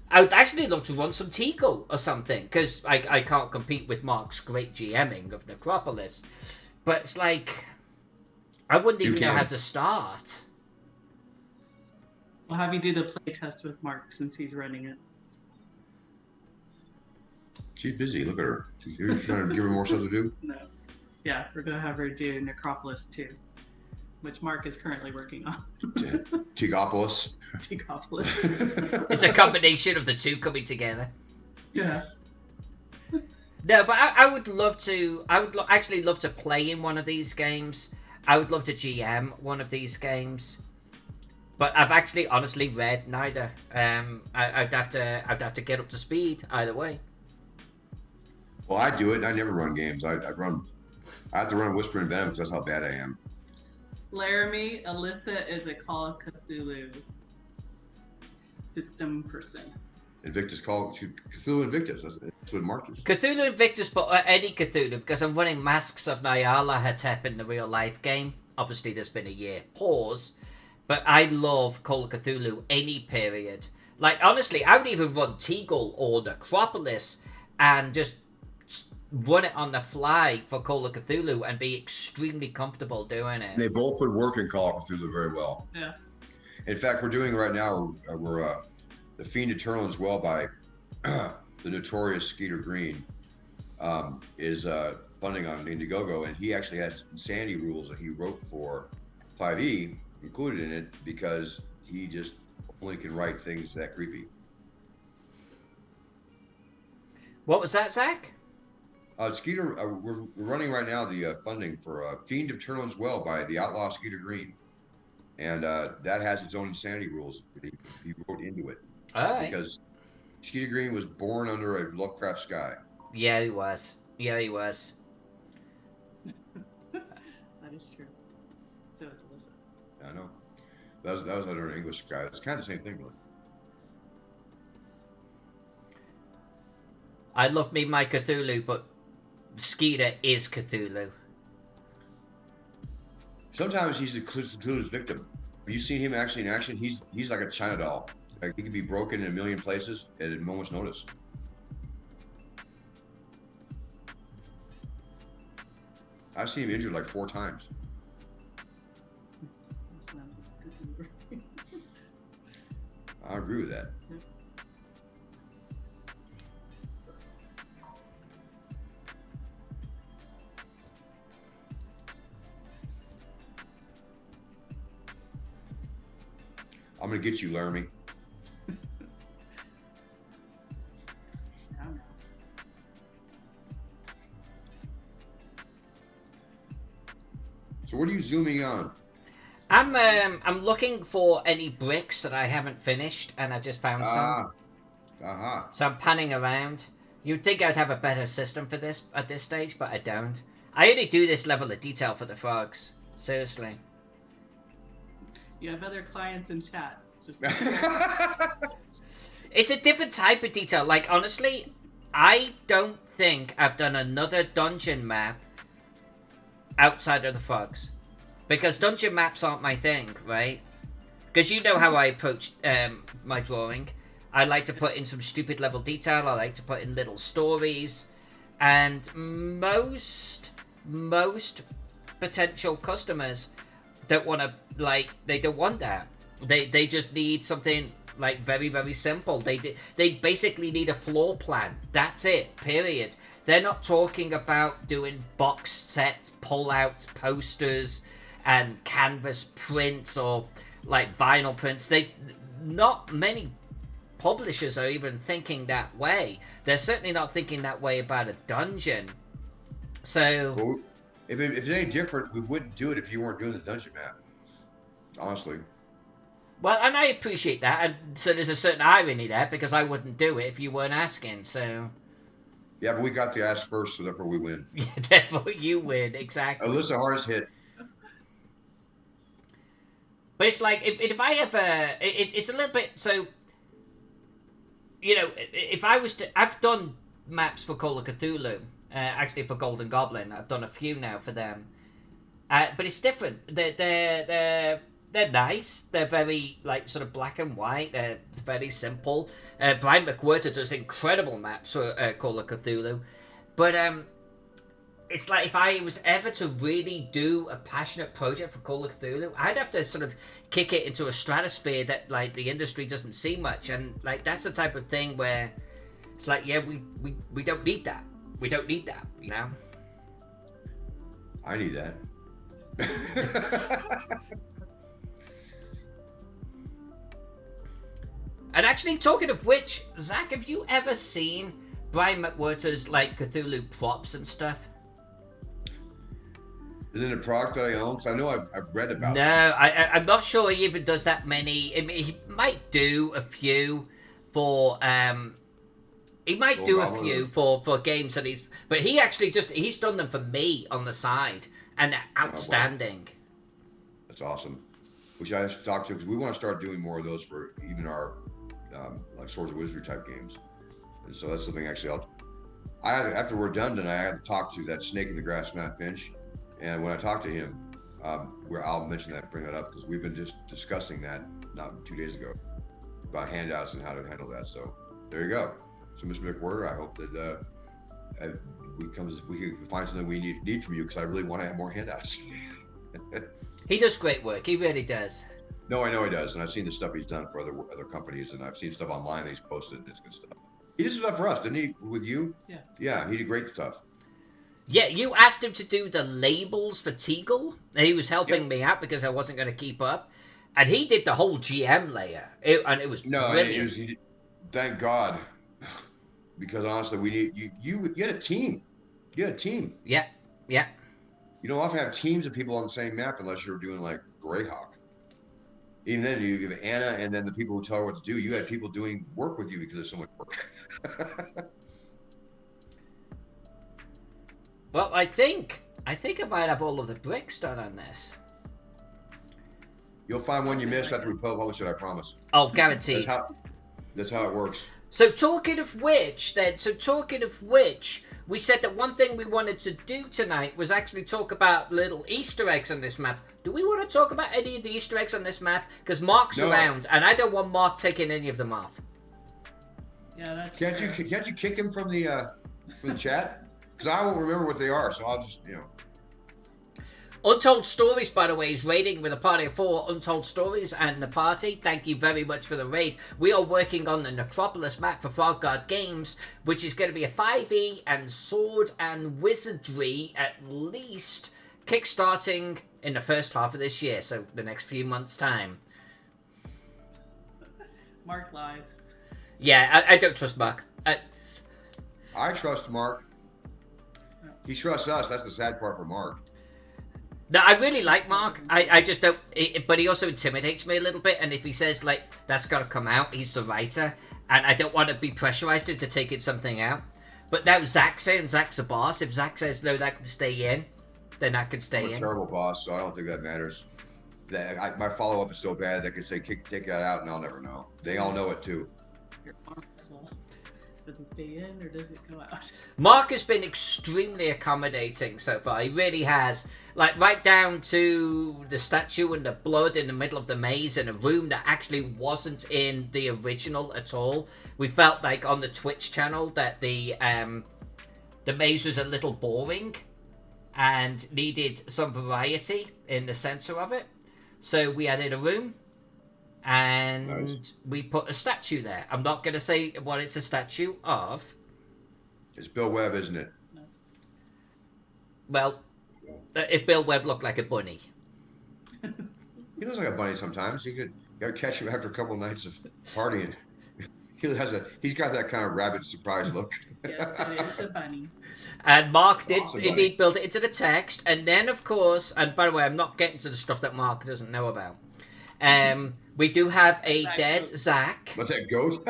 I would actually love to run some Teagle or something, because I can't compete with Mark's great GMing of Necropolis. But it's like, I wouldn't even know how to start. We'll have you do the playtest with Mark since he's running it. She's busy. Look at her. You're trying to give her more stuff to do? No. Yeah, we're going to have her do Necropolis too, which Mark is currently working on. Tegopolis. Necropolis. It's a combination of the two coming together. Yeah. No, but I would love to. I would actually love to play in one of these games. I would love to GM one of these games. But I've actually honestly read neither. I'd have to get up to speed either way. Well, I do it. I never run games. I have to run Whispering Venom because that's how bad I am. Laramie, Alyssa is a Call of Cthulhu system person. Invictus called Cthulhu Invictus. That's what Mark is. Cthulhu Invictus, but any Cthulhu, because I'm running Masks of Nyala Hetep in the real life game. Obviously, there's been a year pause, but I love Call of Cthulhu any period. Like, honestly, I would even run Teagle or Necropolis and just run it on the fly for Call of Cthulhu and be extremely comfortable doing it. They both would work in Call of Cthulhu very well. Yeah. In fact, we're doing right now, we're The Fiend Eternal as well by the notorious Skeeter Green is funding on Indiegogo, and he actually has insanity rules that he wrote for 5e included in it because he just only can write things that creepy. What was that, Zach? Skeeter, we're running right now the funding for Fiend Eternal as well by the outlaw Skeeter Green, and that has its own insanity rules that he wrote into it. All right. Because Skeeter Green was born under a Lovecraft sky. Yeah, he was. That is true. So is Alyssa. I know. That was under an English sky. It's kind of the same thing, really. I love me my Cthulhu, but Skeeter is Cthulhu. Sometimes he's Cthulhu's victim. Have you seen him actually in action? He's like a China doll. Like, he can be broken in a million places at a moment's notice. I've seen him injured like 4 times. I agree with that. I'm gonna get you, Laramie. So what are you zooming on? I'm looking for any bricks that I haven't finished, and I just found some. So I'm panning around. You'd think I'd have a better system for this at this stage, but I don't. I only do this level of detail for the frogs. Seriously. You have other clients in chat. Just It's a different type of detail. Like, honestly, I don't think I've done another dungeon map outside of the frogs. Because dungeon maps aren't my thing, right? Because you know how I approach my drawing. I like to put in some stupid level detail. I like to put in little stories. And most potential customers don't want to, like, they don't want that. They just need something, like, very, very simple. They basically need a floor plan. That's it, period. They're not talking about doing box sets, pull-out posters, and canvas prints, or, like, vinyl prints. Not many publishers are even thinking that way. They're certainly not thinking that way about a dungeon. So, Well, if it's any different, we wouldn't do it if you weren't doing the dungeon map. Honestly. well, and I appreciate that, and so there's a certain irony there because I wouldn't do it if you weren't asking. So, Yeah, but we got to ask first, so therefore we win. therefore you win, exactly. Alyssa hardest hit. But it's like if I ever, it's a little bit so. You know, if I was to, I've done maps for Call of Cthulhu, actually for Golden Goblin. I've done a few now for them, but it's different. They're nice. They're very like sort of black and white. It's very simple. Brian McWhirter does incredible maps for Call of Cthulhu, but it's like if I was ever to really do a passionate project for Call of Cthulhu, I'd have to sort of kick it into a stratosphere that like the industry doesn't see much, and like that's the type of thing where it's like, yeah, we don't need that. We don't need that, you know. I need that. And actually, talking of which, Zach, have you ever seen Brian McWhirter's like Cthulhu props and stuff? Is it a product that I own? Because I know I've read about it. No, I'm not sure he even does that many. I mean, he might do a few for he might do a few for games that but he actually he's done them for me on the side, and they're outstanding. That's awesome. Which I should talk to, because we want to start doing more of those for even our like Swords of Wizardry type games. And so that's something actually after we're done tonight, I have to talk to that snake in the grass, Matt Finch. And when I talk to him, where I'll mention that, bring that up, because we've been just discussing that not 2 days ago about handouts and how to handle that. So there you go. So Mr. McWhirter, I hope that we can find something we need from you, because I really want to have more handouts. He does great work. He really does. No, I know he does, and I've seen the stuff he's done for other companies, and I've seen stuff online that he's posted, and it's good stuff. He did stuff for us, didn't he? With you? Yeah. Yeah, he did great stuff. Yeah, you asked him to do the labels for Teagle. He was helping me out because I wasn't going to keep up. And he did the whole GM layer. And it was brilliant. Thank God. Because honestly, we need you had a team. You had a team. Yeah, yeah. You don't often have teams of people on the same map unless you're doing like Greyhawk. Even then, you have Anna and then the people who tell her what to do. You had people doing work with you because there's so much work. Well, I think I might have all of the bricks done on this. You'll find one you missed after we publish it, I promise. Oh, guaranteed. That's how it works. So talking of which, we said that one thing we wanted to do tonight was actually talk about little Easter eggs on this map. Do we want to talk about any of the Easter eggs on this map? Because Mark's around, and I don't want Mark taking any of them off. Yeah, that's Can't you kick him from the chat? Because I won't remember what they are, so I'll just, Untold Stories, by the way, is raiding with a party of 4. Untold Stories and the party. Thank you very much for the raid. We are working on the Necropolis map for Frog God Games, which is going to be a 5e and sword and wizardry, at least, kickstarting in the first half of this year, so the next few months' time. Mark lies. Yeah, I don't trust Mark. I trust Mark. He trusts us. That's the sad part for Mark. No, I really like Mark. I just don't... But he also intimidates me a little bit. And if he says, like, that's got to come out, he's the writer. And I don't want to be pressurized into taking something out. But now Zach's in. Zach's a boss. If Zach says, no, that can stay in, then that can stay in. I'm a terrible boss, so I don't think that matters. My follow-up is so bad, they could say, take that out, and I'll never know. They all know it, too. You're awful. Does it stay in or does it come out? Mark has been extremely accommodating so far. He really has. Like, right down to the statue and the blood in the middle of the maze in a room that actually wasn't in the original at all. We felt like on the Twitch channel that the maze was a little boring and needed some variety in the center of it. So we added a room. And nice. We put a statue there. I'm not going to say what it's a statue of. It's Bill Webb, isn't it? No. Well, if Bill Webb looked like a bunny. He looks like a bunny sometimes. You got to catch him after a couple of nights of partying. He's got that kind of rabbit surprise look. Yes, it is a bunny. And Mark did Awesome, indeed build it into the text. And then, of course, and by the way, I'm not getting to the stuff that Mark doesn't know about. We do have a Zach dead goat. Zach. What's that, goat?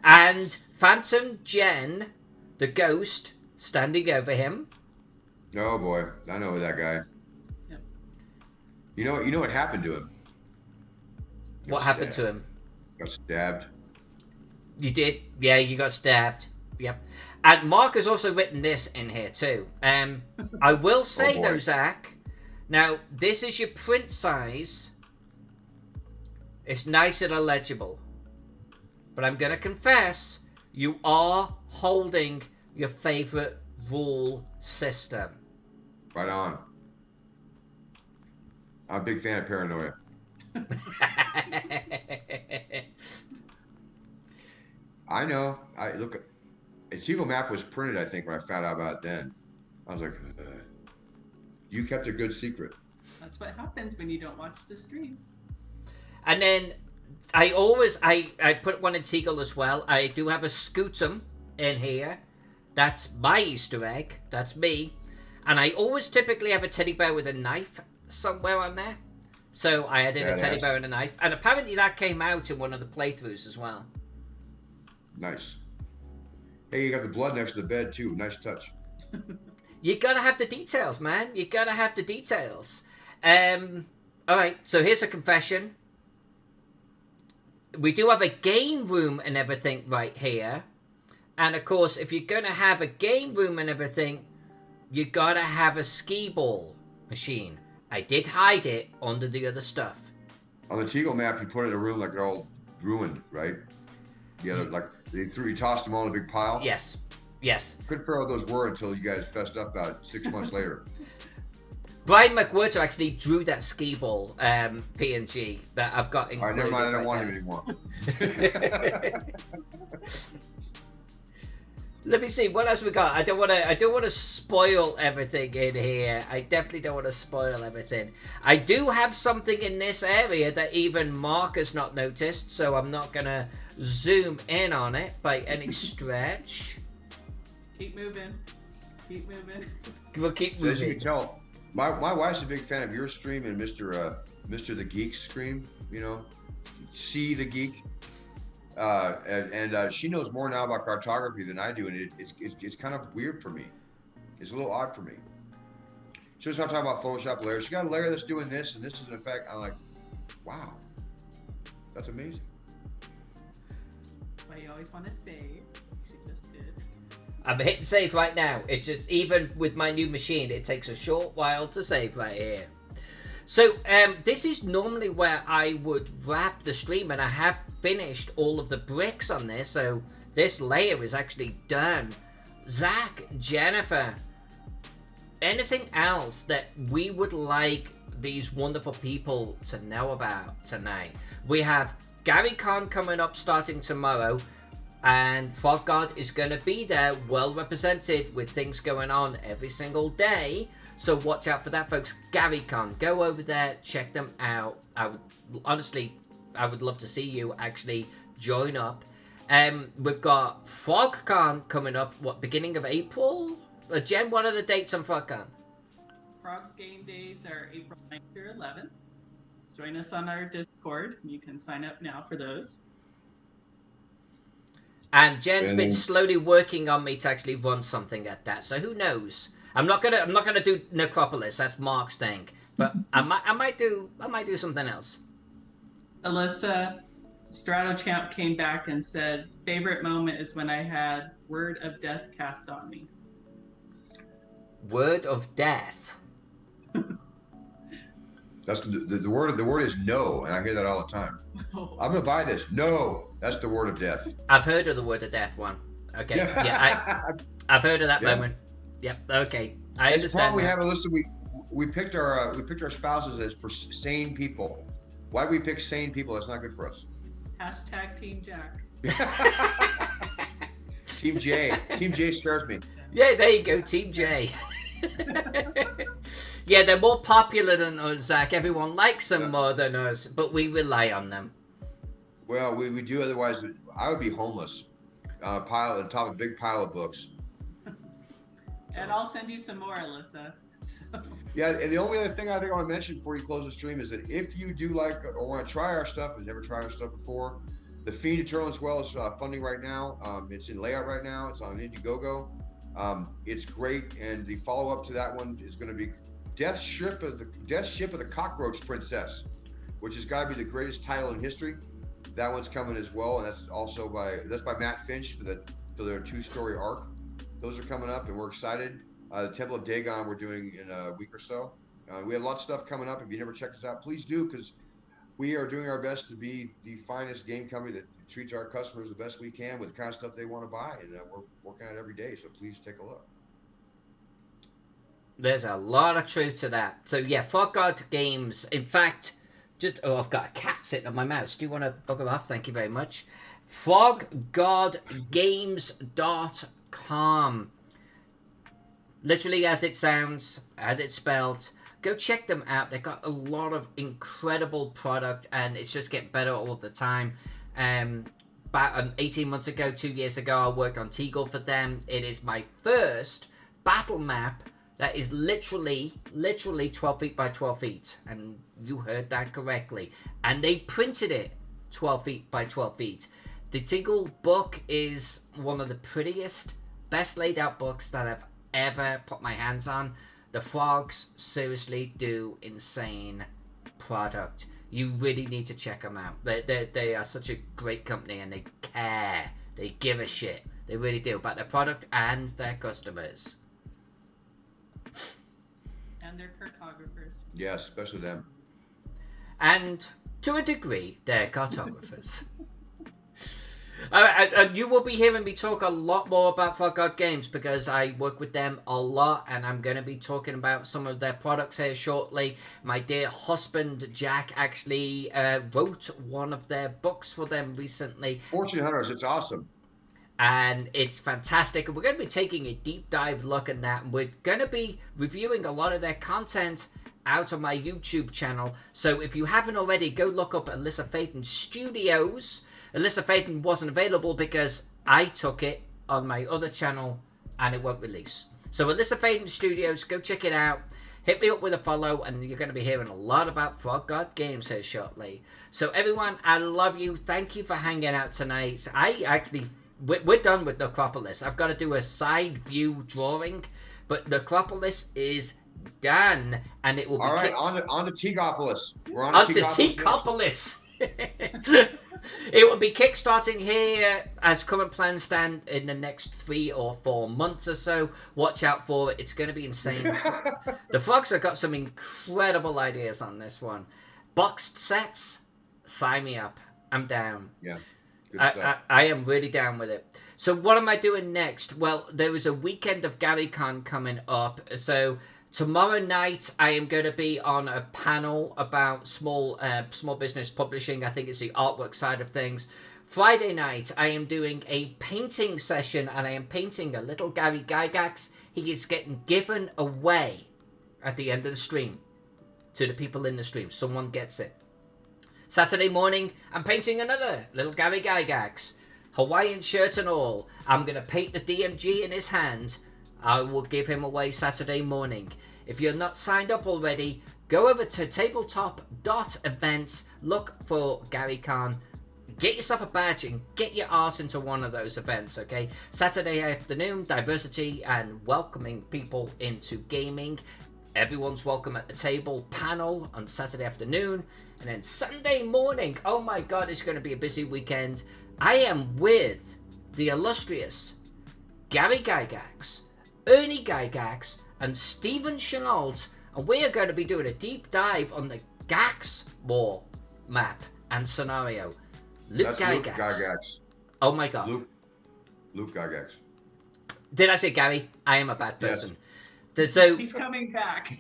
And Phantom Jen, the ghost, standing over him. Oh boy, I know that guy. Yep. You know what happened to him? What happened to him? Got stabbed. You did? Yeah, you got stabbed. Yep. And Mark has also written this in here too. I will say boy. though, Zach, now this is your print size. It's nice and illegible. But I'm going to confess, you are holding your favorite rule system. Right on. I'm a big fan of paranoia. I know. A single map was printed, I think, when I found out about it then. I was like, you kept a good secret. That's what happens when you don't watch the stream. And then I put one in Teagle as well. I do have a Scootum in here. That's my Easter egg. That's me. And I always typically have a teddy bear with a knife somewhere on there. So I added a teddy bear and a knife. And apparently that came out in one of the playthroughs as well. Nice. Hey, you got the blood next to the bed too. Nice touch. You gotta have the details, man. You gotta have the details. Alright, so here's a confession. We do have a game room and everything right here. And of course, if you're gonna have a game room and everything, you gotta have a skee ball machine. I did hide it under the other stuff. On the Teagle map, you put it in a room like they're all ruined, right? Yeah, like you tossed them all in a big pile. Yes. Yes. Couldn't figure out what those were until you guys fessed up about 6 months later. Brian McWhirter actually drew that skee ball PNG that I've got All right, included. never mind. I don't right want now. him anymore. Let me see what else we got. I don't want to spoil everything in here. I definitely don't want to spoil everything. I do have something in this area that even Mark has not noticed, so I'm not gonna zoom in on it by any stretch. Keep moving. Keep moving. We'll keep As you moving. can tell, my wife's a big fan of your stream and Mr. the Geek's stream. You know, See the Geek. And she knows more now about cartography than I do, and it's kind of weird for me. It's a little odd for me. She was talking about Photoshop layers. She got a layer that's doing this, and this is an effect. I'm like, wow, that's amazing. Why you always want to save? She just did. I'm hitting save right now. It's just, even with my new machine, it takes a short while to save right here. So this is normally where I would wrap the stream, and I have finished all of the bricks on this, so this layer is actually done. Zach, Jennifer, anything else that we would like these wonderful people to know about tonight? We have Gary Con coming up starting tomorrow, and Frog God is going to be there, well represented, with things going on every single day. So watch out for that, folks. GaryCon, go over there, check them out. I would love to see you actually join up. We've got FrogCon coming up. Beginning of April? Jen, what are the dates on FrogCon? Frog game days are April 9th through 11th. Join us on our Discord. You can sign up now for those. And Jen's been slowly working on me to actually run something at that. So who knows? I'm not gonna do Necropolis. That's Mark's thing. But I might do something else. Alyssa Stratochamp came back and said, favorite moment is when I had Word of Death cast on me. Word of Death. That's the word. The word is no, and I hear that all the time. Oh. I'm gonna buy this. No, that's the word of death. I've heard of the Word of Death one. Okay, yeah, I've heard of that moment. Yep. Okay, I understand. We have a list. We picked our spouses as for sane people. Why do we pick sane people? That's not good for us. Hashtag Team Jack. Team J. Team J scares me. Yeah, there you go, Team J. Yeah, they're more popular than us, Zach. Everyone likes them more than us, but we rely on them. Well, we do. Otherwise, I would be homeless. Pile on top of a big pile of books. And I'll send you some more, Alyssa. So. Yeah, and the only other thing I think I want to mention before you close the stream is that if you do like or want to try our stuff and never tried our stuff before, the Fiend Eternal as well is funding right now. It's in layout right now. It's on Indiegogo. It's great, and the follow-up to that one is going to be Death Ship of the Cockroach Princess, which has got to be the greatest title in history. That one's coming as well, and that's by Matt Finch for their 2-story arc. Those are coming up, and we're excited. The Temple of Dagon we're doing in a week or so. We have lots of stuff coming up. If you never checked us out, please do, because we are doing our best to be the finest game company that treats our customers the best we can with the kind of stuff they want to buy, and we're working on it every day. So please take a look. There's a lot of truth to that. So yeah, Frog God Games. In fact, I've got a cat sitting on my mouse. Do you want to bugger off? Thank you very much. FrogGodGames.com. Literally as it sounds, as it's spelled. Go check them out. They've got a lot of incredible product, and it's just getting better all of the time. About 18 months ago, 2 years ago, I worked on Teagle for them. It is my first battle map that is literally 12 feet by 12 feet. And you heard that correctly. And they printed it 12 feet by 12 feet. The Teagle book is one of the prettiest, best laid out books that I've ever put my hands on. The Frogs seriously do insane product. You really need to check them out. They are such a great company, and they care. They give a shit. They really do about their product and their customers. And their cartographers. Yes, especially them. And to a degree, they're cartographers. And you will be hearing me talk a lot more about Frog God Games because I work with them a lot, and I'm going to be talking about some of their products here shortly. My dear husband Jack actually wrote one of their books for them recently. Fortune Hunters, it's awesome. And it's fantastic. And we're going to be taking a deep dive look at that. And we're going to be reviewing a lot of their content out of my YouTube channel. So if you haven't already, go look up Alyssa Phaeton Studios. Alyssa Phaeton wasn't available because I took it on my other channel and it won't release. So Alyssa Phaeton Studios, go check it out. Hit me up with a follow, and you're going to be hearing a lot about Frog God Games here shortly. So everyone, I love you. Thank you for hanging out tonight. We're done with Necropolis. I've got to do a side view drawing, but Necropolis is done, and it will be... All right, on to Teagopolis. We're on to Teagopolis. It will be kickstarting here as current plans stand in the next 3 or 4 months or so. Watch out for it. It's going to be insane. The Frogs have got some incredible ideas on this one. Boxed sets, sign me up. I'm down. Yeah. I am really down with it. So what am I doing next? Well, there is a weekend of GaryCon coming up. So tomorrow night, I am going to be on a panel about small business publishing. I think it's the artwork side of things. Friday night, I am doing a painting session, and I am painting a little Gary Gygax. He is getting given away at the end of the stream to the people in the stream. Someone gets it. Saturday morning, I'm painting another little Gary Gygax. Hawaiian shirt and all. I'm going to paint the DMG in his hand. I will give him away Saturday morning. If you're not signed up already, go over to tabletop.events, look for GaryCon, get yourself a badge and get your arse into one of those events, okay? Saturday afternoon, diversity and welcoming people into gaming. Everyone's welcome at the table panel on Saturday afternoon. And then Sunday morning, oh my God, it's going to be a busy weekend. I am with the illustrious Gary Gygax, Ernie Gygax, and Stephen Chenault, and we are going to be doing a deep dive on the Gax War map and scenario. Luke Gygax. Oh my God. Luke Gygax. Did I say Gary? I am a bad person. Yes. So he's coming back.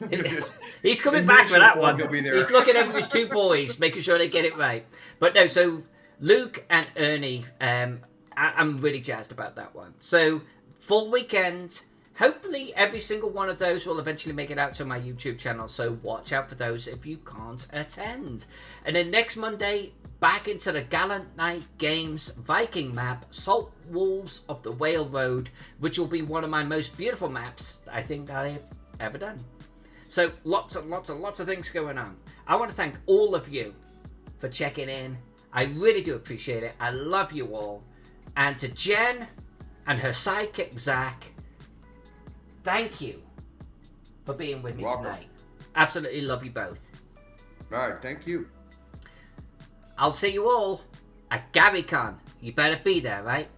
He's coming back for that one. He's looking over his 2 boys, making sure they get it right. But no, so Luke and Ernie, I'm really jazzed about that one. So full weekend. Hopefully every single one of those will eventually make it out to my YouTube channel, so watch out for those if you can't attend. And then next Monday, back into the Gallant Knight Games Viking map, Salt Wolves of the Whale Road, which will be one of my most beautiful maps I think that I've ever done. So lots and lots and lots of things going on. I want to thank all of you for checking in. I really do appreciate it. I love you all. And to Jen and her sidekick Zach, thank you for being with me tonight. Absolutely love you both. All right, thank you. I'll see you all at GaryCon. You better be there, right?